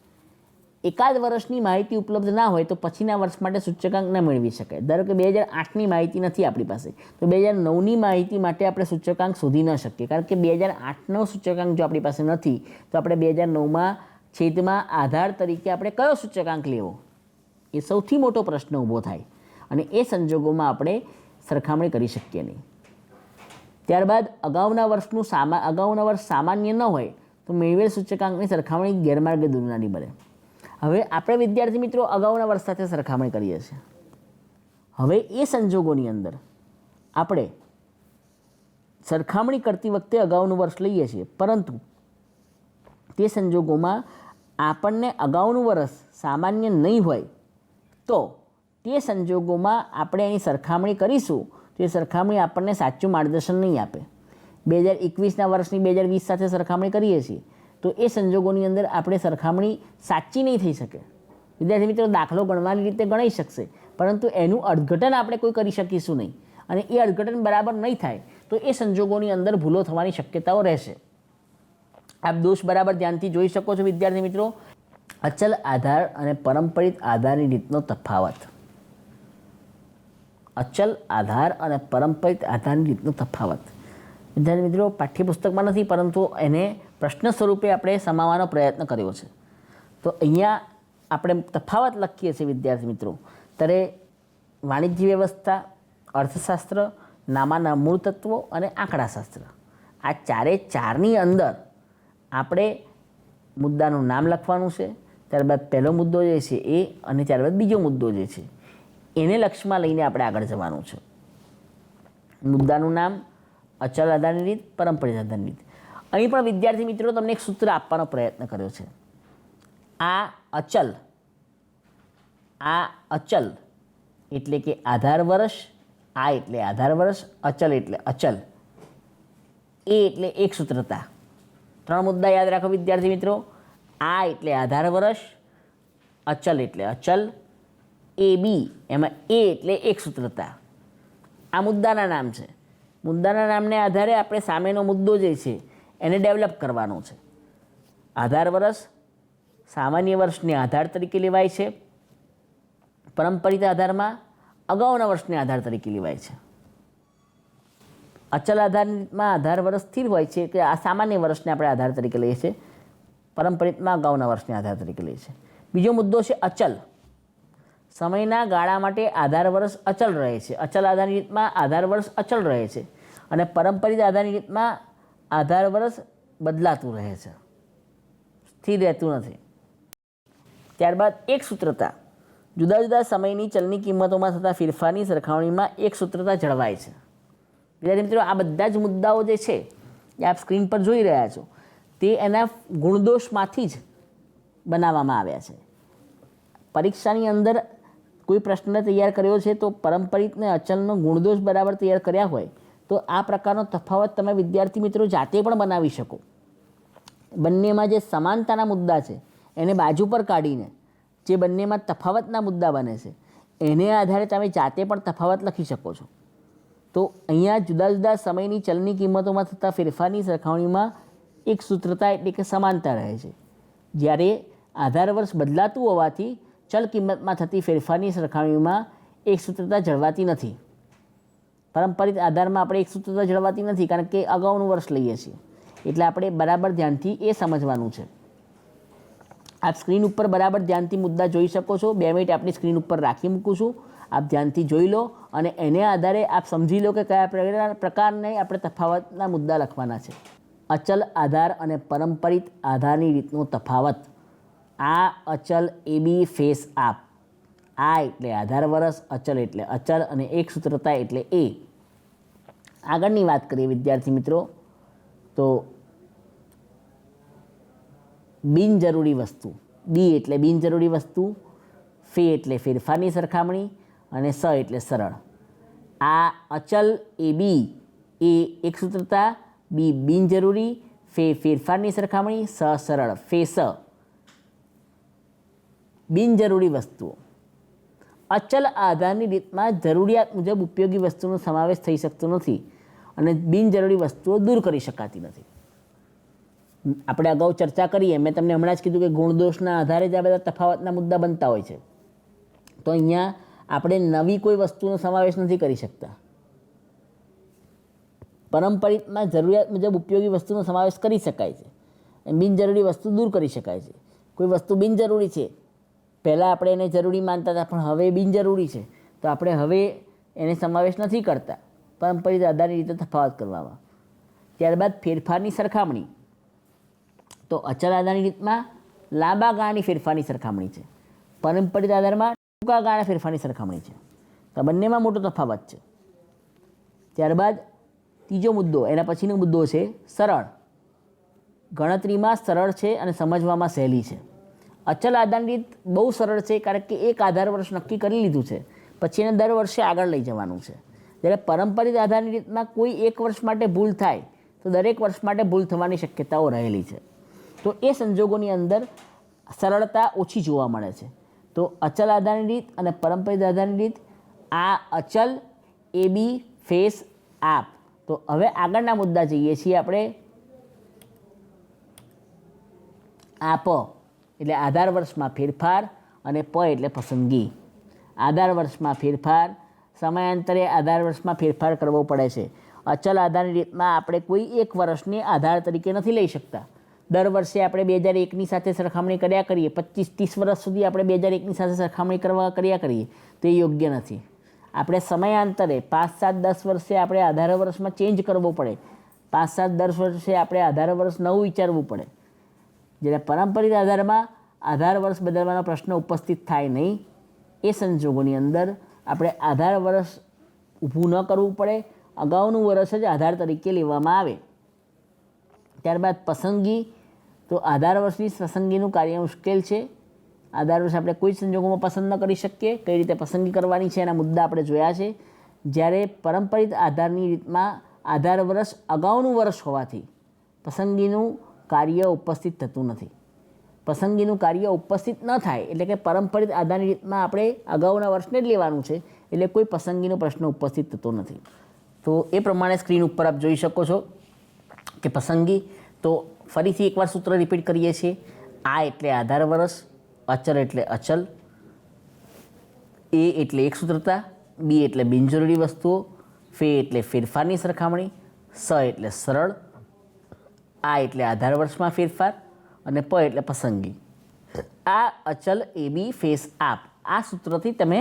એકાદ વર્ષની માહિતી ઉપલબ્ધ ના હોય તો પછીના વર્ષ માટે સૂચકાંક ન મેળવી શકાય. ધારો કે 2008ની માહિતી નથી આપણી પાસે, તો 2009ની માહિતી માટે આપણે સૂચકાંક શોધી ન શકીએ, કારણ કે 2008નો સૂચકાંક જો આપણી પાસે નથી તો આપણે 2009માં છેદમાં આધાર તરીકે આપણે કયો સૂચકાંક લેવો, એ સૌથી મોટો પ્રશ્ન ઊભો થાય અને એ સંજોગોમાં આપણે સરખામણી કરી શકીએ નહીં. ત્યારબાદ અગાઉના વર્ષ સામાન્ય ન હોય તો મેળવેલ સૂચકાંકની સરખામણી ગેરમાર્ગે દોરનારી બને. હવે આપણે વિદ્યાર્થી મિત્રો અગાઉના વર્ષ સાથે સરખામણી કરીએ છીએ. હવે એ સંજોગોની અંદર આપણે સરખામણી કરતી વખતે અગાઉનું વર્ષ લઈએ છીએ, પરંતુ તે સંજોગોમાં આપણને અગાઉનું વર્ષ સામાન્ય નહીં હોય તો તે સંજોગોમાં આપણે એની સરખામણી કરીશું તો એ સરખામણી આપણને સાચું માર્ગદર્શન નહીં આપે. 2021ના વર્ષની 2020 સાથે સરખામણી કરીએ છીએ તો એ સંજોગોની અંદર આપણે સરખામણી સાચી નહીં થઈ શકે. વિદ્યાર્થી મિત્રો દાખલો ગણવાની રીતે ગણાઈ શકશે, પરંતુ એનું અર્થઘટન આપણે કોઈ કરી શકીશું નહીં, અને એ અર્થઘટન બરાબર નહીં થાય તો એ સંજોગોની અંદર ભૂલો થવાની શક્યતાઓ રહેશે. આપ દોષ બરાબર ધ્યાનથી જોઈ શકો છો વિદ્યાર્થી મિત્રો. અચલ આધાર અને પરંપરિત આધારની રીતનો તફાવત. અચલ આધાર અને પરંપરિત આધારની રીતનો તફાવત વિદ્યાર્થી મિત્રો પાઠ્યપુસ્તકમાં નથી, પરંતુ એને પ્રશ્ન સ્વરૂપે આપણે સમાવવાનો પ્રયત્ન કર્યો છે. તો અહીંયા આપણે તફાવત લખીએ છીએ વિદ્યાર્થી મિત્રો, ત્યારે વાણિજ્ય વ્યવસ્થા, અર્થશાસ્ત્ર, નામાના મૂળ તત્વો અને આંકડાશાસ્ત્ર, આ ચારની અંદર આપણે મુદ્દાનું નામ લખવાનું છે. ત્યારબાદ પહેલો મુદ્દો જે છે એ, અને ત્યારબાદ બીજો મુદ્દો જે છે એને લક્ષ્યમાં લઈને આપણે આગળ જવાનું છે. મુદ્દાનું નામ, અચલ આધારની રીત, પરંપરિત આધારની રીત. અહીં પણ વિદ્યાર્થી મિત્રો તમને એક સૂત્ર આપવાનો પ્રયત્ન કર્યો છે. આ અચલ એટલે કે આધાર વર્ષ, આ એટલે આધાર વર્ષ, અચલ એટલે અચલ, એ એટલે એક સૂત્રતા. 3 મુદ્દા યાદ રાખો વિદ્યાર્થી મિત્રો. આ એટલે આધાર વર્ષ, અચલ એટલે અચલ, એ બી, એમાં એ એટલે એક સૂત્રતા. આ મુદ્દાના નામ છે. મુદ્દાના નામને આધારે આપણે સામેનો મુદ્દો જે છે એને ડેવલપ કરવાનો છે. આધાર વર્ષ સામાન્ય વર્ષને આધાર તરીકે લેવાય છે. પરંપરિત આધારમાં અગાઉના વર્ષને આધાર તરીકે લેવાય છે. અચલ આધારમાં આધાર વર્ષ સ્થિર હોય છે કે આ સામાન્ય વર્ષને આપણે આધાર તરીકે લઈએ છીએ, પરંપરિતમાં અગાઉના વર્ષને આધાર તરીકે લઈએ છીએ. બીજો મુદ્દો છે અચલ. સમયના ગાળા માટે આધાર વર્ષ અચલ રહે છે. અચલ આધારની રીતમાં આધાર વર્ષ અચલ રહે છે, અને પરંપરિત આધારની રીતમાં આધાર વર્ષ બદલાતું રહે છે, સ્થિર રહેતું નથી. ત્યારબાદ એક સૂત્રતા. જુદા જુદા સમયની ચલની કિંમતોમાં થતા ફેરફારની સરખામણીમાં એક સૂત્રતા જળવાય છે. વિદ્યાર્થી મિત્રો આ બધા જ મુદ્દાઓ જે છે એ આપ સ્ક્રીન પર જોઈ રહ્યા છો, તે એના ગુણદોષમાંથી જ બનાવવામાં આવ્યા છે. પરીક્ષાની અંદર કોઈ પ્રશ્ન તૈયાર કર્યો છે તો પરંપરિત ને અચલનો ગુણદોષ બરાબર તૈયાર કર્યા હોય તો આ પ્રકારનો તફાવત તમે વિદ્યાર્થી મિત્રો જાતે પણ બનાવી શકો. બંનેમાં જે સમાનતાના મુદ્દા છે એને બાજુ પર કાઢીને જે બંનેમાં તફાવતના મુદ્દા બને છે એને આધારે તમે જાતે પણ તફાવત લખી શકો છો. તો અહીંયા જુદા જુદા સમયની ચલની કિંમતોમાં થતા ફેરફારની સરખામણીમાં એક સૂત્રતા એટલે કે સમાનતા રહે છે. જ્યારે આધાર વર્ષ બદલાતું હોવાથી ચલ કિંમતમાં થતી ફેરફારની સરખામણીમાં એક સૂત્રતા જળવાતી નથી. પરંપરિત આધારમાં આપણે એક સૂત્રતા જળવાતી નથી, કારણ કે અગાઉનું વર્ષ લઈએ છીએ. એટલે આપણે બરાબર ધ્યાનથી એ સમજવાનું છે. આપ સ્ક્રીન ઉપર બરાબર ધ્યાનથી મુદ્દા જોઈ શકો છો. 2 મિનિટ આપણી સ્ક્રીન ઉપર રાખી મૂકું છું. આપ ધ્યાનથી જોઈ લો અને એને આધારે આપ સમજી લો કે કયા પ્રકારના આપણે તફાવતના મુદ્દા લખવાના છે. અચલ આધાર અને પરંપરિત આધારની રીતનો તફાવત. આ અચલ એ બી ફેસ આપ. આ એટલે આધાર વર્ષ, અચલ એટલે અચલ, અને એક સૂત્રતા એટલે એ. આગળની વાત કરીએ વિદ્યાર્થી મિત્રો તો બિનજરૂરી વસ્તુ. બી એટલે બિનજરૂરી વસ્તુ, ફે એટલે ફેરફારની સરખામણી, અને સ એટલે સરળ. આ અચલ એ બી એ એક સૂત્રતા, બી બિનજરૂરી, ફે ફેરફારની સરખામણી, સ સરળ. ફે સ બિનજરૂરી વસ્તુઓ. અચલ આધારની રીતમાં જરૂરિયાત મુજબ ઉપયોગી વસ્તુનો સમાવેશ થઈ શકતો નથી અને બિનજરૂરી વસ્તુઓ દૂર કરી શકાતી નથી. આપણે અગાઉ ચર્ચા કરીએ, મેં તમને હમણાં જ કીધું કે ગુણદોષના આધારે જ આ બધા તફાવતના મુદ્દા બનતા હોય છે. તો અહીંયા આપણે નવી કોઈ વસ્તુનો સમાવેશ નથી કરી શકતા. પારંપરિકમાં જરૂરિયાત મુજબ ઉપયોગી વસ્તુનો સમાવેશ કરી શકાય છે. બિનજરૂરી વસ્તુ દૂર કરી શકાય છે. કોઈ વસ્તુ બિનજરૂરી છે, પહેલાં આપણે એને જરૂરી માનતા હતા, પણ હવે બિનજરૂરી છે, તો આપણે હવે એને સમાવેશ નથી કરતા પારંપરિક આધારની રીતે તફાવત કરવામાં. ત્યારબાદ ફેરફારની સરખામણી. તો અચલ આધારની રીતમાં લાંબા ગાળાની ફેરફારની સરખામણી છે, પારંપરિક આધારમાં ટૂંકા ગાળા ફેરફારની સરખામણી છે. તો બંનેમાં મોટો તફાવત છે. ત્યારબાદ ત્રીજો મુદ્દો, એના પછીનો મુદ્દો છે સરળ. ગણતરીમાં સરળ છે અને સમજવામાં સહેલી છે. અચલ આધારની રીત બહુ સરળ છે, કારણ કે એક આધાર વર્ષ નક્કી કરી લીધું છે, પછી એને દર વર્ષે આગળ લઈ જવાનું છે. જ્યારે પારંપરિક આધારની રીતમાં કોઈ એક વર્ષ માટે ભૂલ થાય તો દરેક વર્ષ માટે ભૂલ થવાની શક્યતાઓ રહેલી છે. તો એ સંજોગોની અંદર સરળતા ઓછી જોવા મળે છે. તો અચલ આધારની રીત અને પારંપરિક આધારની રીત, આ અચલ એ બી ફેસ આપ. તો હવે આગળના મુદ્દા જઈએ છીએ આપણે. આ પ એટલે આધાર વર્ષમાં ફેરફાર અને પ એટલે પસંદગી. આધાર વર્ષમાં ફેરફાર, સમયાંતરે આધાર વર્ષમાં ફેરફાર કરવો પડે છે. અચલ આધારની રીતમાં આપણે કોઈ એક વર્ષને આધાર તરીકે નથી લઈ શકતા. દર વર્ષે આપણે 2001ની સાથે સરખામણી કર્યા કરીએ, 25-30 વર્ષ સુધી આપણે 2001ની સાથે સરખામણી કર્યા કરીએ, તો એ યોગ્ય નથી. આપણે સમયાંતરે 5-7-10 વર્ષે આપણે આધાર વર્ષમાં ચેન્જ કરવો પડે. 5-7-10 વર્ષે આપણે આધાર વર્ષ નવું વિચારવું પડે. જ્યારે પારંપરિક આધારમાં આધાર વર્ષ બદલવાનો પ્રશ્ન ઉપસ્થિત થાય નહીં. એ સંજોગોની અંદર આપણે આધાર વર્ષ ઊભું ન કરવું પડે, અગાઉનું વર્ષ જ આધાર તરીકે લેવામાં આવે. ત્યારબાદ પસંદગી. તો આધાર વર્ષની પસંદગીનું કાર્ય મુશ્કેલ છે. આધાર વર્ષ આપણે કોઈ સંજોગોમાં પસંદ ન કરી શકીએ. કઈ રીતે પસંદગી કરવાની છે એના મુદ્દા આપણે જોયા છે. જ્યારે પારંપરિક આધારની રીતમાં આધાર વર્ષ અગાઉનું વર્ષ હોવાથી પસંદગીનું કાર્ય ઉપસ્થિત થતું નથી. પસંદગીનું કાર્ય ઉપસ્થિત ન થાય એટલે કે પારંપરિક આધારની રીતમાં આપણે અગાઉના વર્ષને જ લેવાનું છે, એટલે કોઈ પસંદગીનો પ્રશ્ન ઉપસ્થિત થતો નથી. તો એ પ્રમાણે સ્ક્રીન ઉપર આપ જોઈ શકો છો કે પસંદગી. તો ફરીથી એકવાર સૂત્ર રિપીટ કરીએ છીએ. આ એટલે આધાર વર્ષ, અચલ એટલે અચલ, એ એટલે એકસૂત્રતા, બી એટલે બિનજરૂરી વસ્તુઓ, ફે એટલે ફેરફારની સરખામણી, સ એટલે સરળ, આ એટલે આધાર વર્ષમાં ફેરફાર અને પ એટલે પસંદગી. આ અચલ એ બી ફેસ આપ. આ સૂત્રથી તમે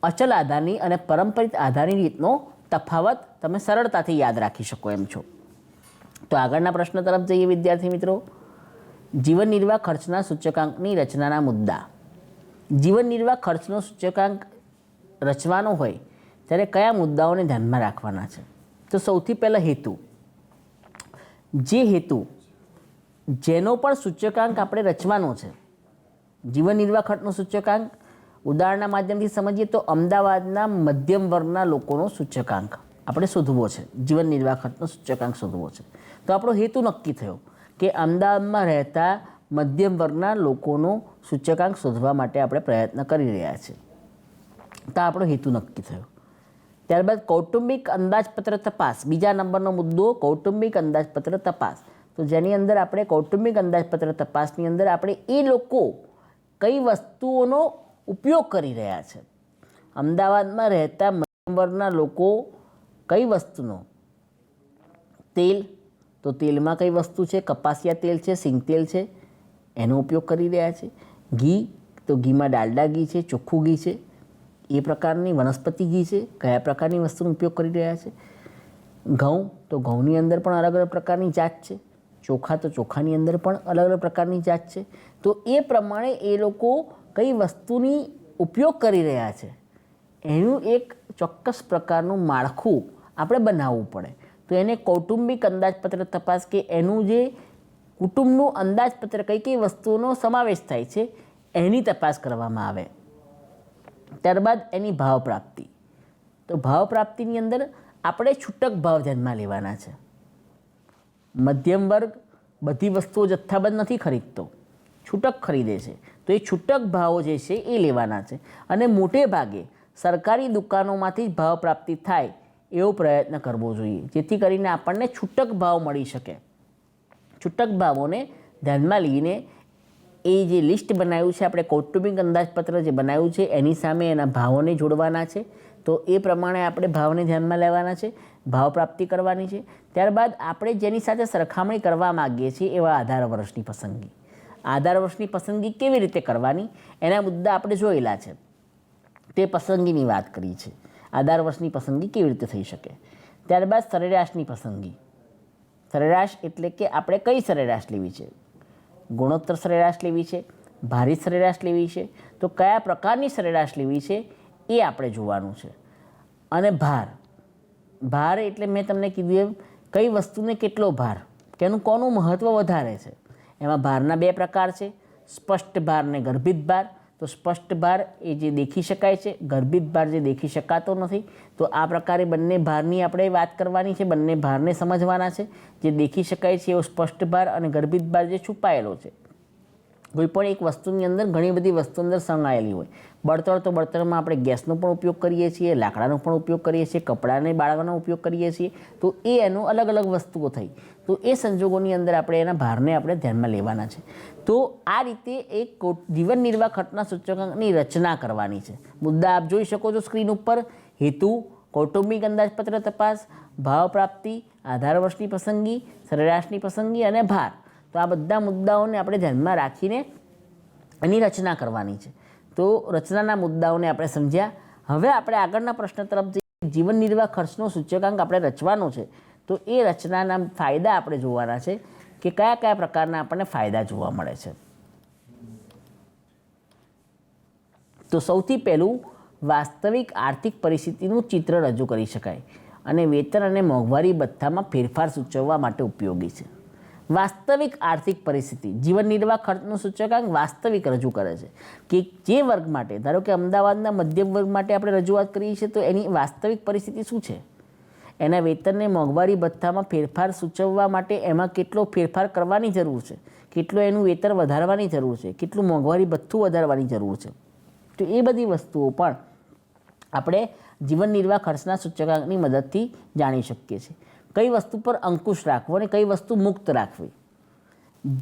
અચલ આધારની અને પારંપરિક આધારની રીતનો તફાવત તમે સરળતાથી યાદ રાખી શકો એમ છો. તો આગળના પ્રશ્ન તરફ જઈએ વિદ્યાર્થી મિત્રો. જીવન નિર્વાહ ખર્ચના સૂચકાંકની રચનાના મુદ્દા. જીવન નિર્વાહ ખર્ચનો સૂચકાંક રચવાનો હોય ત્યારે કયા મુદ્દાઓને ધ્યાનમાં રાખવાના છે? તો સૌથી પહેલાં હેતુ. જે હેતુ જેનો પણ સૂચકાંક આપણે રચવાનો છે, જીવન નિર્વાહ ખર્ચનો સૂચકાંક ઉદાહરણના માધ્યમથી સમજીએ તો અમદાવાદના મધ્યમ વર્ગના લોકોનો સૂચકાંક આપણે શોધવો છે. જીવન નિર્વાહ ખર્ચનો સૂચકાંક શોધવો છે. તો આપણો હેતુ નક્કી થયો કે અમદાવાદમાં રહેતા મધ્યમ વર્ગના લોકોનો સૂચકાંક શોધવા માટે આપણે પ્રયત્ન કરી રહ્યા છીએ. તો આપણો હેતુ નક્કી થયો. ત્યારબાદ કૌટુંબિક અંદાજપત્ર તપાસ. બીજા નંબરનો મુદ્દો કૌટુંબિક અંદાજપત્ર તપાસ. તો જેની અંદર આપણે કૌટુંબિક અંદાજપત્ર તપાસની અંદર આપણે એ લોકો કઈ વસ્તુઓનો ઉપયોગ કરી રહ્યા છે. અમદાવાદમાં રહેતા મધ્યમ વર્ગના લોકો કઈ વસ્તુનો? તેલ. તો તેલમાં કઈ વસ્તુ છે? કપાસિયા તેલ છે, સિંગ તેલ છે, એનો ઉપયોગ કરી રહ્યા છે. ઘી. તો ઘીમાં ડાલડા ઘી છે, ચોખ્ખું ઘી છે, એ પ્રકારની વનસ્પતિ ઘી છે, કયા પ્રકારની વસ્તુનો ઉપયોગ કરી રહ્યા છે. ઘઉં. તો ઘઉંની અંદર પણ અલગ અલગ પ્રકારની જાત છે. ચોખા. તો ચોખાની અંદર પણ અલગ અલગ પ્રકારની જાત છે. તો એ પ્રમાણે એ લોકો કઈ વસ્તુની ઉપયોગ કરી રહ્યા છે એનું એક ચોક્કસ પ્રકારનું માળખું આપણે બનાવવું પડે. તો એને કૌટુંબિક અંદાજપત્ર તપાસ કે એનું જે કુટુંબનું અંદાજપત્ર કઈ કઈ વસ્તુઓનો સમાવેશ થાય છે એની તપાસ કરવામાં આવે. ત્યારબાદ એની ભાવ પ્રાપ્તિ. તો ભાવ પ્રાપ્તિની અંદર આપણે છૂટક ભાવ ધ્યાનમાં લેવાના છે. મધ્યમ વર્ગ બધી વસ્તુઓ જથ્થાબંધ નથી ખરીદતો, છૂટક ખરીદે છે. તો એ છૂટક ભાવો જે છે એ લેવાના છે. અને મોટે ભાગે સરકારી દુકાનોમાંથી જ ભાવ પ્રાપ્તિ થાય એવો પ્રયત્ન કરવો જોઈએ, જેથી કરીને આપણને છૂટક ભાવ મળી શકે. છૂટક ભાવોને ધ્યાનમાં લઈને એ જે લિસ્ટ બનાવ્યું છે આપણે કૌટુંબિક અંદાજપત્ર જે બનાવ્યું છે એની સામે એના ભાવોને જોડવાના છે. તો એ પ્રમાણે આપણે ભાવને ધ્યાનમાં લેવાના છે, ભાવ પ્રાપ્તિ કરવાની છે. ત્યારબાદ આપણે જેની સાથે સરખામણી કરવા માગીએ છીએ એવા આધાર વર્ષની પસંદગી. આધાર વર્ષની પસંદગી કેવી રીતે કરવાની એના મુદ્દા આપણે જોયેલા છે, તે પસંદગીની વાત કરી છે. આધાર વર્ષની પસંદગી કેવી રીતે થઈ શકે. ત્યારબાદ સરેરાશની પસંદગી. સરેરાશ એટલે કે આપણે કઈ સરેરાશ લેવી છે, ગુણોત્તર સરેરાશ લેવી છે, ભારિત સરેરાશ લેવી છે, તો કયા પ્રકારની સરેરાશ લેવી છે એ આપણે જોવાનું છે. અને ભાર એટલે મેં તમને કીધું એમ કઈ વસ્તુને કેટલો ભાર, તેનું કોનું મહત્ત્વ વધારે છે. એમાં ભારના બે પ્રકાર છે, સ્પષ્ટ ભાર ને ગર્ભિત ભાર. તો સ્પષ્ટ ભાર એ જે દેખી શકાય છે, ગર્ભિત ભાર જે દેખી શકાતો નથી. તો આ પ્રકારે બંને ભારની આપણે વાત કરવાની છે, બંને ભારને સમજવાના છે. જે દેખી શકાય છે એવો સ્પષ્ટ ભાર અને ગર્ભિત ભાર જે છુપાયેલો છે. કોઈ પણ એક વસ્તુની અંદર ઘણી બધી વસ્તુ અંદર સંકળાયેલી હોય. બળતણ તો બળતણમાં આપણે ગેસનો પણ ઉપયોગ કરીએ છીએ, લાકડાનો પણ ઉપયોગ કરીએ છીએ, કપડાને બાળવાનો ઉપયોગ કરીએ છીએ. તો એ એનો અલગ અલગ વસ્તુઓ થઈ. તો એ સંજોગોની અંદર આપણે એના ભારને આપણે ધ્યાનમાં લેવાના છે. તો આ રીતે એક જીવન નિર્વાહ ખર્ચના સૂચકાંકની રચના કરવાની છે. મુદ્દા આપ જોઈ શકો છો સ્ક્રીન ઉપર. હેતુ, કૌટુંબિક અંદાજપત્ર તપાસ, ભાવ પ્રાપ્તિ, આધાર વર્ષની પસંદગી, સરેરાશની પસંદગી અને ભાર. તો આ બધા મુદ્દાઓને આપણે ધ્યાનમાં રાખીને એની રચના કરવાની છે. તો રચનાના મુદ્દાઓને આપણે સમજ્યા. હવે આપણે આગળના પ્રશ્ન તરફ જઈએ. જીવન નિર્વાહ ખર્ચનો સૂચકાંક આપણે રચવાનો છે. તો એ રચનાના ફાયદા આપણે જોવાના છે કે કયા કયા પ્રકારના આપણને ફાયદા જોવા મળે છે. તો સૌથી પહેલું વાસ્તવિક આર્થિક પરિસ્થિતિનું ચિત્ર રજૂ કરી શકાય અને વેતન અને મોંઘવારી ભથ્થામાં ફેરફાર સૂચવવા માટે ઉપયોગી છે. વાસ્તવિક આર્થિક પરિસ્થિતિ જીવન નિર્વાહ ખર્ચનું સૂચકાંક વાસ્તવિક રજૂ કરે છે કે જે વર્ગ માટે, ધારો કે અમદાવાદના મધ્યમ વર્ગ માટે આપણે રજૂઆત કરીએ છીએ, તો એની વાસ્તવિક પરિસ્થિતિ શું છે, એના વેતનને મોંઘવારી ભથ્થામાં ફેરફાર સૂચવવા માટે એમાં કેટલો ફેરફાર કરવાની જરૂર છે, કેટલો એનું વેતન વધારવાની જરૂર છે, કેટલું મોંઘવારી ભથ્થું વધારવાની જરૂર છે. તો એ બધી વસ્તુઓ પણ આપણે જીવન નિર્વાહ ખર્ચના સૂચકાંકની મદદથી જાણી શકીએ છીએ. કઈ વસ્તુ પર અંકુશ રાખવો અને કઈ વસ્તુ મુક્ત રાખવી.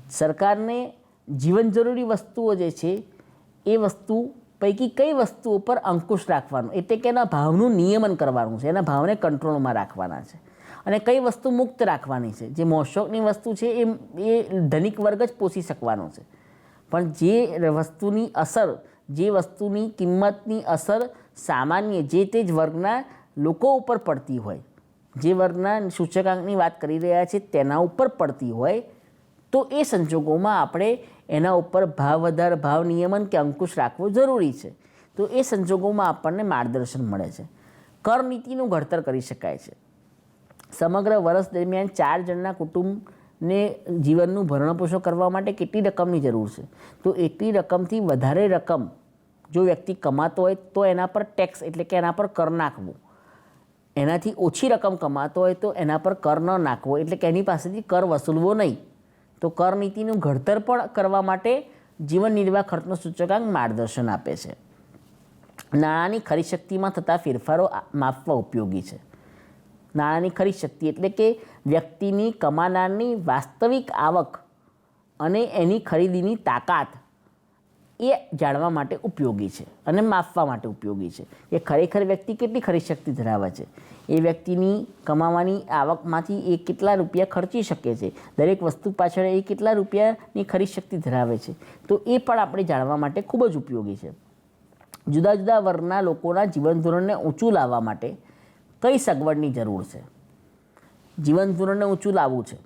સરકારને જીવન જરૂરી વસ્તુઓ જે છે એ વસ્તુ પૈકી કઈ વસ્તુઓ પર અંકુશ રાખવાનો, એટલે કે એના ભાવનું નિયમન કરવાનું છે, એના ભાવને કંટ્રોલમાં રાખવાના છે. અને કઈ વસ્તુ મુક્ત રાખવાની છે. જે મોશોકની વસ્તુ છે એ ધનિક વર્ગ જ પોષી શકવાનો છે. પણ જે વસ્તુની અસર, જે વસ્તુની કિંમતની અસર સામાન્ય જે તે જ વર્ગના લોકો ઉપર પડતી હોય, જે વર્ગના સૂચકાંકની વાત કરી રહ્યા છે તેના ઉપર પડતી હોય, તો એ સંજોગોમાં આપણે એના ઉપર ભાવ વધાર, ભાવ નિયમન કે અંકુશ રાખવો જરૂરી છે. તો એ સંજોગોમાં આપણને માર્ગદર્શન મળે છે. કર નીતિનું ઘડતર કરી શકાય છે. સમગ્ર વર્ષ દરમિયાન 4 જણના કુટુંબને જીવનનું ભરણપોષણ કરવા માટે કેટલી રકમની જરૂર છે, તો એટલી રકમથી વધારે રકમ જો વ્યક્તિ કમાતો હોય તો એના પર ટેક્સ એટલે કે એના પર કર નાખવો. એનાથી ઓછી રકમ કમાતો હોય તો એના પર કર ન નાખવો, એટલે કે એની પાસેથી કર વસૂલવો નહીં. તો કર નીતિનું ઘડતર પણ કરવા માટે જીવન નિર્વાહ ખર્ચનો સૂચકાંક માર્ગદર્શન આપે છે. નાણાંની ખરીદ શક્તિમાં થતા ફેરફારો માપવા ઉપયોગી છે. નાણાંની ખરીદ શક્તિ એટલે કે વ્યક્તિની કમાનારની વાસ્તવિક આવક અને એની ખરીદીની તાકાત એ જાણવા માટે ઉપયોગી છે અને માપવા માટે ઉપયોગી છે કે ખરેખર વ્યક્તિ કેટલી ખરીદ શક્તિ ધરાવે છે. એ વ્યક્તિની કમાવાની આવકમાંથી એ કેટલા રૂપિયા ખર્ચી શકે છે, દરેક વસ્તુ પાછળ એ કેટલા રૂપિયાની ખરીદ શક્તિ ધરાવે છે. તો એ પણ આપણે જાણવા માટે ખૂબ જ ઉપયોગી છે. જુદા જુદા વર્ગના લોકોના જીવન ધોરણને ઊંચું લાવવા માટે કઈ સગવડની જરૂર છે. જીવન ધોરણને ઊંચું લાવવું છે.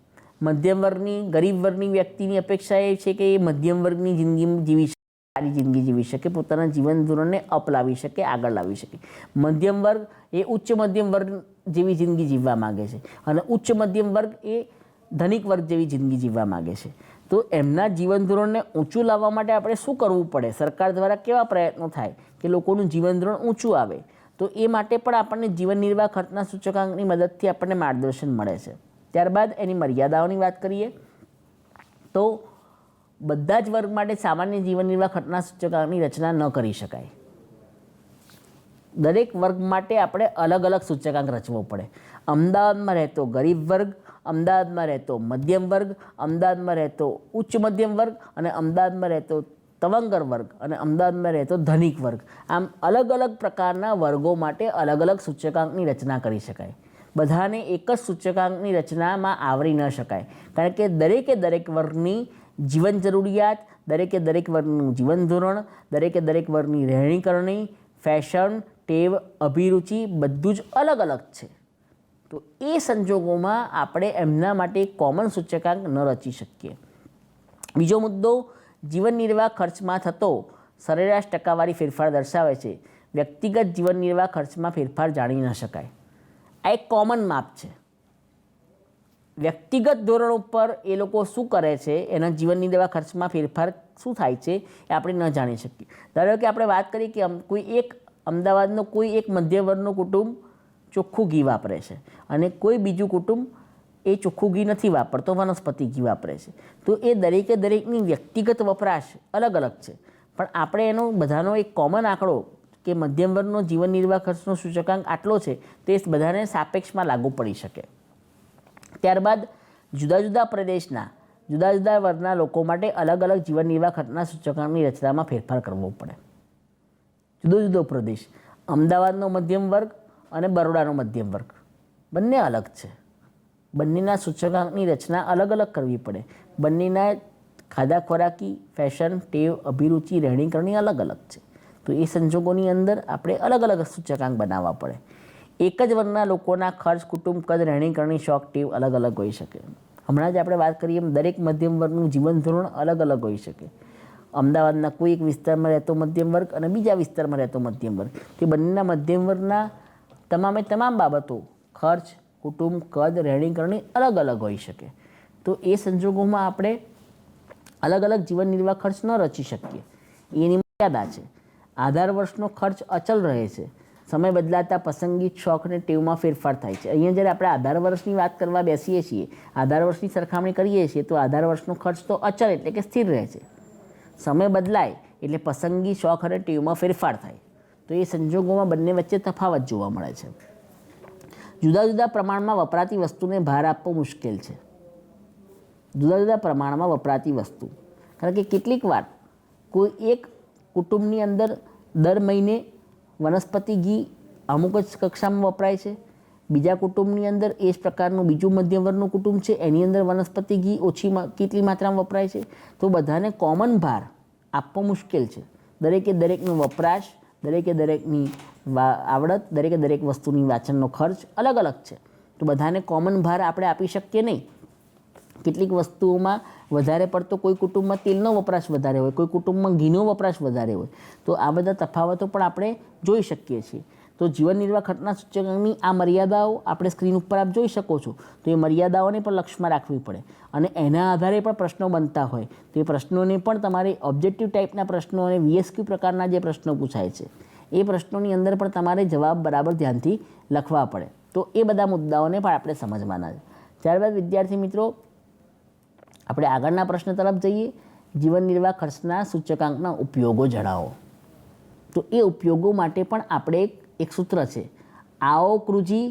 મધ્યમ વર્ગની, ગરીબ વર્ગની વ્યક્તિની અપેક્ષા એ છે કે એ મધ્યમ વર્ગની જિંદગી જીવી શકે, સારી જિંદગી જીવી શકે, પોતાના જીવન ધોરણને અપ લાવી શકે, આગળ લાવી શકે. મધ્યમ વર્ગ એ ઉચ્ચ મધ્યમ વર્ગ જેવી જિંદગી જીવવા માગે છે અને ઉચ્ચ મધ્યમ વર્ગ એ ધનિક વર્ગ જેવી જિંદગી જીવવા માગે છે. તો એમના જીવન ધોરણને ઊંચું લાવવા માટે આપણે શું કરવું પડે, સરકાર દ્વારા કેવા પ્રયત્નો થાય કે લોકોનું જીવન ધોરણ ઊંચું આવે. તો એ માટે પણ આપણને જીવન નિર્વાહ ખર્ચના સૂચકાંકની મદદથી આપણને માર્ગદર્શન મળે છે. ત્યારબાદ એની મર્યાદાઓની વાત કરીએ તો બધા જ વર્ગ માટે સામાન્ય જીવન નિર્વાહ ખર્ચના સૂચકાંકની રચના ન કરી શકાય. દરેક વર્ગ માટે આપણે અલગ અલગ સૂચકાંક રચવો પડે. અમદાવાદમાં રહેતો ગરીબ વર્ગ અમદાવાદમાં રહેતો મધ્યમ વર્ગ, અમદાવાદમાં રહેતો ઉચ્ચ મધ્યમ વર્ગ અને અમદાવાદમાં રહેતો તવંગર વર્ગ અને અમદાવાદમાં રહેતો ધનિક વર્ગ. આમ અલગ અલગ પ્રકારના વર્ગો માટે અલગ અલગ સૂચકાંકની રચના કરી શકાય. બધાને એક જ સૂચકાંકની રચનામાં આવરી ન શકાય, કારણ કે દરેક વર્ગની જીવન જરૂરિયાત, દરેક વર્ગનું જીવન ધોરણ, દરેક વર્ગની રહેણીકરણી, ફેશન, ટેવ, અભિરુચિ બધું જ અલગ અલગ છે. તો એ સંજોગોમાં આપણે એમના માટે કોમન સૂચકાંક ન રચી શકીએ. બીજો મુદ્દો, જીવન નિર્વાહ ખર્ચમાં થતો સરેરાશ ટકાવારી ફેરફાર દર્શાવે છે. વ્યક્તિગત જીવન નિર્વાહ ખર્ચમાં ફેરફાર જાણી ન શકાય. આ એક કોમન માપ છે. વ્યક્તિગત ધોરણ ઉપર એ લોકો શું કરે છે, એના જીવન નિર્વાહ ખર્ચમાં ફેરફાર શું થાય છે એ આપણે ન જાણી શકીએ. ધારો કે આપણે વાત કરીએ કે કોઈ એક અમદાવાદનો કોઈ એક મધ્યમ વર્ગનો કુટુંબ ચોખ્ખું ઘી વાપરે છે અને કોઈ બીજું કુટુંબ એ ચોખ્ખું ઘી નથી વાપરતો, વનસ્પતિ ઘી વાપરે છે. તો એ દરેકની વ્યક્તિગત વપરાશ અલગ અલગ છે, પણ આપણે એનો બધાનો એક કોમન આંકડો કે મધ્યમ વર્ગનો જીવન નિર્વાહ ખર્ચનો સૂચકાંક આટલો છે, તે બધાને સાપેક્ષમાં લાગુ પડી શકે. ત્યારબાદ જુદા જુદા પ્રદેશના જુદા જુદા વર્ગના લોકો માટે અલગ અલગ જીવન નિર્વાહ ખર્ચના સૂચકાંકની રચનામાં ફેરફાર કરવો પડે. જુદો પ્રદેશ, અમદાવાદનો મધ્યમ વર્ગ અને બરોડાનો મધ્યમ વર્ગ બંને અલગ છે. બંનેના સૂચકાંકની રચના અલગ અલગ કરવી પડે. બંનેના ખાધા ખોરાકી, ફેશન, ટેવ, અભિરુચિ, રહેણીકરણી અલગ અલગ છે. તો એ સંજોગોની અંદર આપણે અલગ અલગ સૂચકાંક બનાવવા પડે. એક જ વર્ગના લોકોના ખર્ચ, કુટુંબ, કદ, રહેણીકરણી, શોખ, ટેવ અલગ અલગ હોઈ શકે. હમણાં જ આપણે વાત કરીએ એમ દરેક મધ્યમ વર્ગનું જીવન ધોરણ અલગ અલગ હોઈ શકે. અમદાવાદના કોઈ એક વિસ્તારમાં રહેતો મધ્યમ વર્ગ અને બીજા વિસ્તારમાં રહેતો મધ્યમ વર્ગ, તે બંનેના મધ્યમ વર્ગના તમામ બાબતો, ખર્ચ, કુટુંબ, કદ, રહેણીકરણી અલગ અલગ હોઈ શકે. તો એ સંજોગોમાં આપણે અલગ અલગ જીવન નિર્વાહ ખર્ચ ન રચી શકીએ. એની મર્યાદા છે. આધાર વર્ષનો ખર્ચ અચલ રહે છે. સમય બદલાતા પસંદગી, શોખ અને ટેવમાં ફેરફાર થાય છે. અહીંયા જ્યારે આપણે આધાર વર્ષની વાત કરવા બેસીએ છીએ, આધાર વર્ષની સરખામણી કરીએ છીએ, તો આધાર વર્ષનો ખર્ચ તો અચલ એટલે કે સ્થિર રહે છે. સમય બદલાય એટલે પસંદગી, શોખ અને ટેવમાં ફેરફાર થાય. તો એ સંજોગોમાં બંને વચ્ચે તફાવત જોવા મળે છે. જુદા જુદા પ્રમાણમાં વપરાતી વસ્તુને ભાર આપવો મુશ્કેલ છે. જુદા જુદા પ્રમાણમાં વપરાતી વસ્તુ, કારણ કે કેટલીક વાર કોઈ એક કુટુંબની અંદર દર મહિને વનસ્પતિ ઘી અમુક જ કક્ષામાં વપરાય છે. બીજા કુટુંબની અંદર એ જ પ્રકારનું બીજું મધ્યમ વર્ગનું કુટુંબ છે, એની અંદર વનસ્પતિ ઘી કેટલી માત્રામાં વપરાય છે. તો બધાને કોમન ભાર આપવો મુશ્કેલ છે. દરેકનો વપરાશ, દરેકની આવડત, દરેક વસ્તુની વાંચનનો ખર્ચ અલગ અલગ છે. તો બધાને કોમન ભાર આપણે આપી શકીએ નહીં. કેટલીક વસ્તુઓમાં વધારે પડતો કોઈ કુટુંબમાં તેલનો વપરાશ વધારે હોય, કોઈ કુટુંબમાં ઘીનો વપરાશ વધારે હોય. તો આ બધા તફાવતો પણ આપણે જોઈ શકીએ છીએ. તો જીવન નિર્વાહ ખર્ચના સૂચકાંકની આ મર્યાદાઓ આપણે સ્ક્રીન ઉપર આપ જોઈ શકો છો. તો એ મર્યાદાઓને પણ લક્ષમાં રાખવી પડે અને એના આધારે પણ પ્રશ્નો બનતા હોય તો એ પ્રશ્નોને પણ તમારે ઓબ્જેક્ટિવ ટાઈપના પ્રશ્નો અને VSQ પ્રકારના જે પ્રશ્નો પૂછાય છે, એ પ્રશ્નોની અંદર પણ તમારે જવાબ બરાબર ધ્યાનથી લખવા પડે. તો એ બધા મુદ્દાઓને પણ આપણે સમજવાના છે. ત્યારબાદ વિદ્યાર્થી મિત્રો, આપણે આગળના પ્રશ્ન તરફ જઈએ. જીવન નિર્વાહ ખર્ચના સૂચકાંકના ઉપયોગો જણાવો. તો એ ઉપયોગો માટે પણ આપણે એક સૂત્ર છે. આવો કૃજી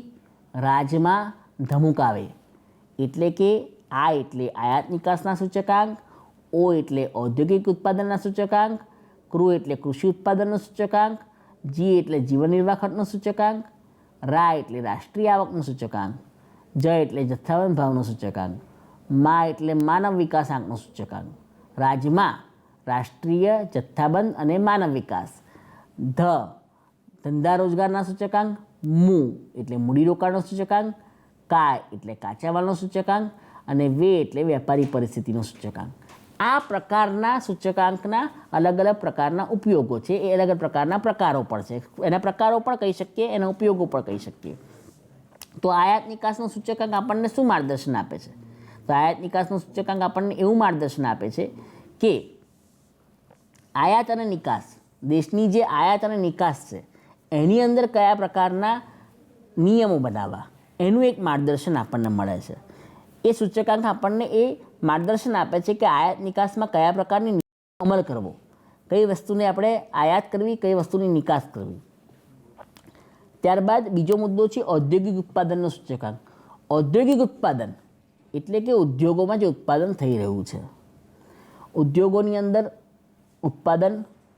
રાજમાં ધમુકાવે. એટલે કે આ એટલે આયાત નિકાસના સૂચકાંક, ઓ એટલે ઔદ્યોગિક ઉત્પાદનના સૂચકાંક, કૃ એટલે કૃષિ ઉત્પાદનનો સૂચકાંક, જી એટલે જીવન નિર્વાહ ખર્ચનો સૂચકાંક, રા એટલે રાષ્ટ્રીય આવકનો સૂચકાંક, જ એટલે જથ્થાબંધ ભાવનો સૂચકાંક, મા એટલે માનવ વિકાસ આંકનો સૂચકાંક. રાજમાં રાષ્ટ્રીય, જથ્થાબંધ અને માનવ વિકાસ. ધંધા રોજગારના સૂચકાંક, મુ એટલે મૂડીરોકાણનો સૂચકાંક, કા એટલે કાચા માલનો સૂચકાંક અને વે એટલે વેપારી પરિસ્થિતિનો સૂચકાંક. આ પ્રકારના સૂચકાંકના અલગ અલગ પ્રકારના ઉપયોગો છે. એ અલગ અલગ પ્રકારના પ્રકારો પણ છે. એના પ્રકારો પણ કહી શકીએ, એના ઉપયોગો પણ કહી શકીએ. તો આયાત નિકાસનો સૂચકાંક આપણને શું માર્ગદર્શન આપે છે? તો આયાત નિકાસનો સૂચકાંક આપણને એવું માર્ગદર્શન આપે છે કે આયાત અને નિકાસ, દેશની જે આયાત અને નિકાસ છે એની અંદર કયા પ્રકારના નિયમો બનાવવા, એનું એક માર્ગદર્શન આપણને મળે છે. એ સૂચકાંક આપણને એ માર્ગદર્શન આપે છે કે આયાત નિકાસમાં કયા પ્રકારની અમલ કરવો, કઈ વસ્તુને આપણે આયાત કરવી, કઈ વસ્તુની નિકાસ કરવી. ત્યારબાદ બીજો મુદ્દો છે ઔદ્યોગિક ઉત્પાદનનો સૂચકાંક. ઔદ્યોગિક ઉત્પાદન એટલે કે ઉદ્યોગોમાં જે ઉત્પાદન થઈ રહ્યું છે, ઉદ્યોગોની અંદર ઉત્પાદન,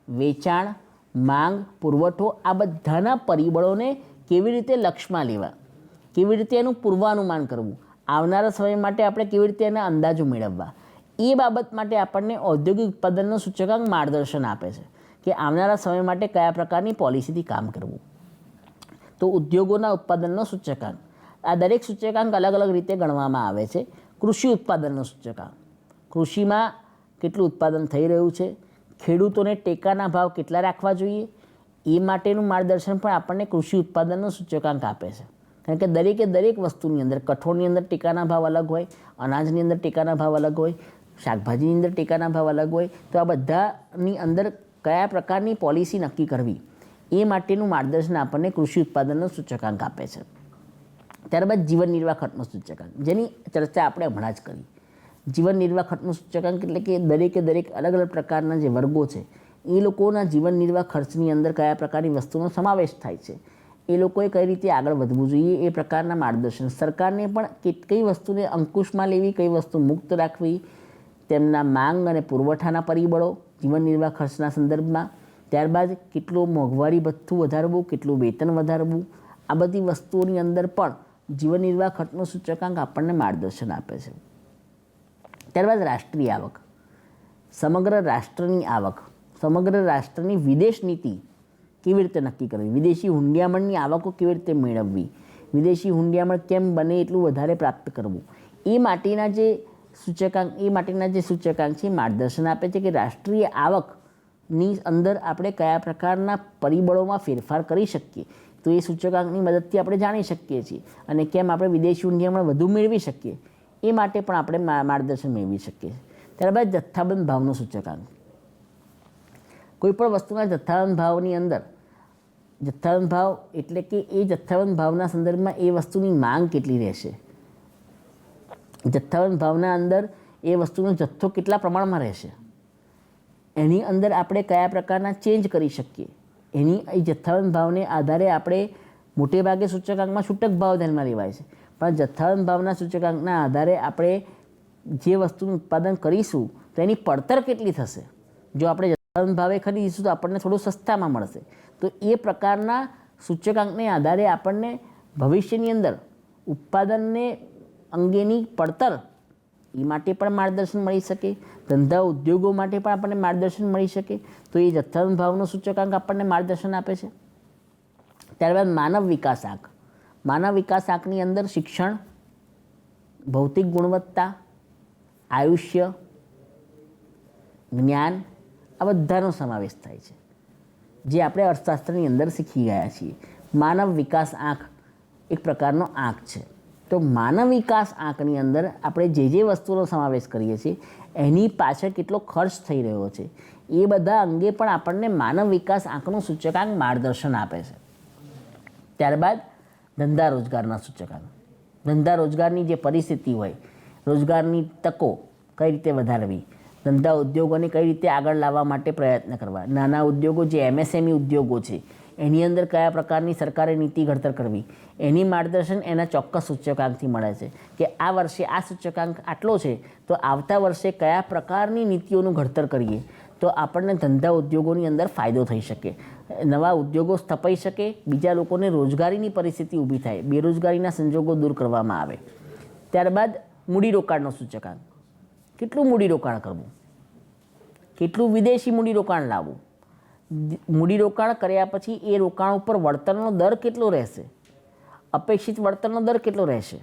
વેચાણ, માંગ, પુરવઠો આ બધાના પરિબળોને કેવી રીતે લક્ષમાં લેવા, કેવી રીતે એનું પૂર્વાનુમાન કરવું, આવનારા સમય માટે આપણે કેવી રીતે એના અંદાજો મેળવવા, એ બાબત માટે આપણને ઔદ્યોગિક ઉત્પાદનનો સૂચકાંક માર્ગદર્શન આપે છે કે આવનારા સમય માટે કયા પ્રકારની પોલિસીથી કામ કરવું. તો ઉદ્યોગોના ઉત્પાદનનો સૂચકાંક, આ દરેક સૂચકાંક અલગ અલગ રીતે ગણવામાં આવે છે. કૃષિ ઉત્પાદનનો સૂચકાંક, કૃષિમાં કેટલું ઉત્પાદન થઈ રહ્યું છે, ખેડૂતોને ટેકાના ભાવ કેટલા રાખવા જોઈએ, એ માટેનું માર્ગદર્શન પણ આપણને કૃષિ ઉત્પાદનનો સૂચકાંક આપે છે. કારણ કે દરેક વસ્તુની અંદર, કઠોળની અંદર ટેકાના ભાવ અલગ હોય, અનાજની અંદર ટેકાના ભાવ અલગ હોય, શાકભાજીની અંદર ટેકાના ભાવ અલગ હોય. તો આ બધાની અંદર કયા પ્રકારની પોલિસી નક્કી કરવી એ માટેનું માર્ગદર્શન આપણને કૃષિ ઉત્પાદનનો સૂચકાંક આપે છે. ત્યારબાદ જીવન નિર્વાહ ખર્ચનો સૂચકાંક, જેની ચર્ચા આપણે હમણાં જ કરી. જીવન નિર્વાહ ખર્ચનો સૂચકાંક એટલે કે દરેક અલગ અલગ પ્રકારના જે વર્ગો છે એ લોકોના જીવન નિર્વાહ ખર્ચની અંદર કયા પ્રકારની વસ્તુનો સમાવેશ થાય છે, એ લોકોએ કઈ રીતે આગળ વધવું જોઈએ એ પ્રકારના માર્ગદર્શન. સરકારને પણ કઈ વસ્તુને અંકુશમાં લેવી, કઈ વસ્તુ મુક્ત રાખવી, તેમના માંગ અને પુરવઠાના પરિબળો જીવન નિર્વાહ ખર્ચના સંદર્ભમાં. ત્યારબાદ કેટલું મોંઘવારી ભથ્થું વધારવું, કેટલું વેતન વધારવું, આ બધી વસ્તુઓની અંદર પણ જીવન નિર્વાહ ખર્ચનો સૂચકાંક આપણને માર્ગદર્શન આપે છે. ત્યારબાદ રાષ્ટ્રીય આવક, સમગ્ર રાષ્ટ્રની આવક, સમગ્ર રાષ્ટ્રની વિદેશ નીતિ કેવી રીતે નક્કી કરવી, વિદેશી હુંડિયામણની આવકો કેવી રીતે મેળવવી, વિદેશી હુંડિયામણ કેમ બને એટલું વધારે પ્રાપ્ત કરવું, એ માટેના જે સૂચકાંક છે માર્ગદર્શન આપે છે કે રાષ્ટ્રીય આવકની અંદર આપણે કયા પ્રકારના પરિબળોમાં ફેરફાર કરી શકીએ. તો એ સૂચકાંકની મદદથી આપણે જાણી શકીએ છીએ અને કેમ આપણે વિદેશી હુંડિયામણ વધુ મેળવી શકીએ એ માટે પણ આપણે માર્ગદર્શન મેળવી શકીએ. ત્યારબાદ જથ્થાબંધ ભાવનો સૂચકાંક, કોઈપણ વસ્તુના જથ્થાબંધ ભાવની અંદર, જથ્થાબંધ ભાવ એટલે કે એ જથ્થાબંધ ભાવના સંદર્ભમાં એ વસ્તુની માંગ કેટલી રહેશે, જથ્થાબંધ ભાવના અંદર એ વસ્તુનો જથ્થો કેટલા પ્રમાણમાં રહેશે, એની અંદર આપણે કયા પ્રકારના ચેન્જ કરી શકીએ, એની એ જથ્થાબંધ ભાવને આધારે આપણે મોટે ભાગે સૂચકાંકમાં છૂટક ભાવ ધ્યાનમાં લેવાય છે, પણ જથ્થાબંધ ભાવના સૂચકાંકના આધારે આપણે જે વસ્તુનું ઉત્પાદન કરીશું તો એની પડતર કેટલી થશે. જો આપણે જથ્થાબંધ ભાવે ખરીદીશું તો આપણને થોડું સસ્તામાં મળશે. તો એ પ્રકારના સૂચકાંકને આધારે આપણને ભવિષ્યની અંદર ઉત્પાદનને અંગેની પડતર એ માટે પણ માર્ગદર્શન મળી શકે, ધંધા ઉદ્યોગો માટે પણ આપણને માર્ગદર્શન મળી શકે. તો એ જથ્થાબંધ ભાવનો સૂચકાંક આપણને માર્ગદર્શન આપે છે. ત્યારબાદ માનવ વિકાસ આંક, માનવ વિકાસ આંકની અંદર શિક્ષણ, ભૌતિક ગુણવત્તા, આયુષ્ય, જ્ઞાન આ બધાનો સમાવેશ થાય છે, જે આપણે અર્થશાસ્ત્રની અંદર શીખી ગયા છીએ. માનવ વિકાસ આંક એક પ્રકારનો આંક છે. તો માનવ વિકાસ આંકની અંદર આપણે જે વસ્તુનો સમાવેશ કરીએ છીએ એની પાછળ કેટલો ખર્ચ થઈ રહ્યો છે એ બધા અંગે પણ આપણને માનવ વિકાસ આંકનું સૂચકાંક માર્ગદર્શન આપે છે. ત્યારબાદ ધંધા રોજગારના સૂચકાંક, ધંધા રોજગારની જે પરિસ્થિતિ હોય, રોજગારની તકો કઈ રીતે વધારવી, ધંધા ઉદ્યોગોને કઈ રીતે આગળ લાવવા માટે પ્રયત્ન કરવા, નાના ઉદ્યોગો જે MSME ઉદ્યોગો છે એની અંદર કયા પ્રકારની સરકારે નીતિ ઘડતર કરવી, એની માર્ગદર્શન એના ચોક્કસ સૂચકાંકથી મળે છે કે આ વર્ષે આ સૂચકાંક આટલો છે તો આવતા વર્ષે કયા પ્રકારની નીતિઓનું ઘડતર કરીએ તો આપણને ધંધા ઉદ્યોગોની અંદર ફાયદો થઈ શકે, નવા ઉદ્યોગો સ્થપાઈ શકે, બીજા લોકોને રોજગારીની પરિસ્થિતિ ઊભી થાય, બેરોજગારીના સંજોગો દૂર કરવામાં આવે. ત્યારબાદ મૂડીરોકાણનો સૂચકાંક, કેટલું મૂડીરોકાણ કરવું, કેટલું વિદેશી મૂડીરોકાણ લાવવું, મૂડીરોકાણ કર્યા પછી એ રોકાણ ઉપર વળતરનો દર કેટલો રહેશે, અપેક્ષિત વળતરનો દર કેટલો રહેશે.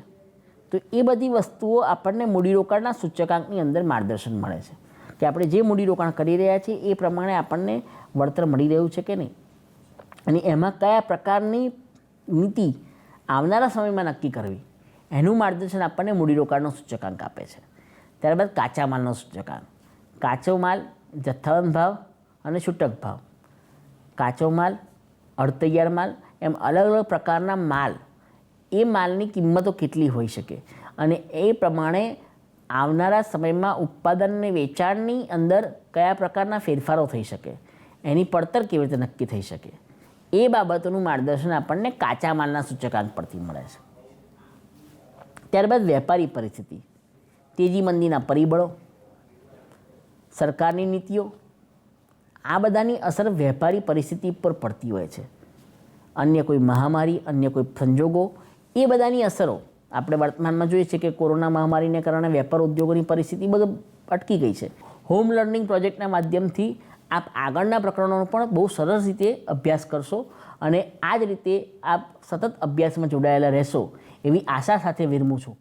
તો એ બધી વસ્તુઓ આપણને મૂડીરોકાણના સૂચકાંકની અંદર માર્ગદર્શન મળે છે કે આપણે જે મૂડીરોકાણ કરી રહ્યા છીએ એ પ્રમાણે આપણને વળતર મળી રહ્યું છે કે નહીં, અને એમાં કયા પ્રકારની નીતિ આવનારા સમયમાં નક્કી કરવી એનું માર્ગદર્શન આપણને મૂડીરોકાણનો સૂચકાંક આપે છે. ત્યારબાદ કાચા માલનો સૂચકાંક, કાચો માલ, જથ્થાબંધ ભાવ અને છૂટક ભાવ. કાચો માલ, અડતૈયાર માલ એમ અલગ અલગ પ્રકારના માલ, એ માલની કિંમતો કેટલી હોઈ શકે અને એ પ્રમાણે આવનારા સમયમાં ઉત્પાદન અને વેચાણની અંદર કયા પ્રકારના ફેરફારો થઈ શકે, એની પડતર કેવી રીતે નક્કી થઈ શકે, એ બાબતોનું માર્ગદર્શન આપણને કાચા માલના સૂચકાંક પરથી મળે છે. ત્યારબાદ વેપારી પરિસ્થિતિ, તેજી મંદીના પરિબળો, સરકારની નીતિઓ, આ બધાની અસર વેપારી પરિસ્થિતિ પર પડતી હોય છે. અન્ય કોઈ મહામારી, અન્ય કોઈ સંજોગો, એ બધાની અસરો આપણે વર્તમાનમાં જોઈએ છીએ કે કોરોના મહામારીને કારણે વેપાર ઉદ્યોગોની પરિસ્થિતિ બધું અટકી ગઈ છે. હોમ લર્નિંગ પ્રોજેક્ટના માધ્યમથી આપ આગળના પ્રકરણોનો પણ બહુ સરસ રીતે અભ્યાસ કરશો અને આ જ રીતે આપ સતત અભ્યાસમાં જોડાયેલા રહેશો એવી આશા સાથે વિરમું છું.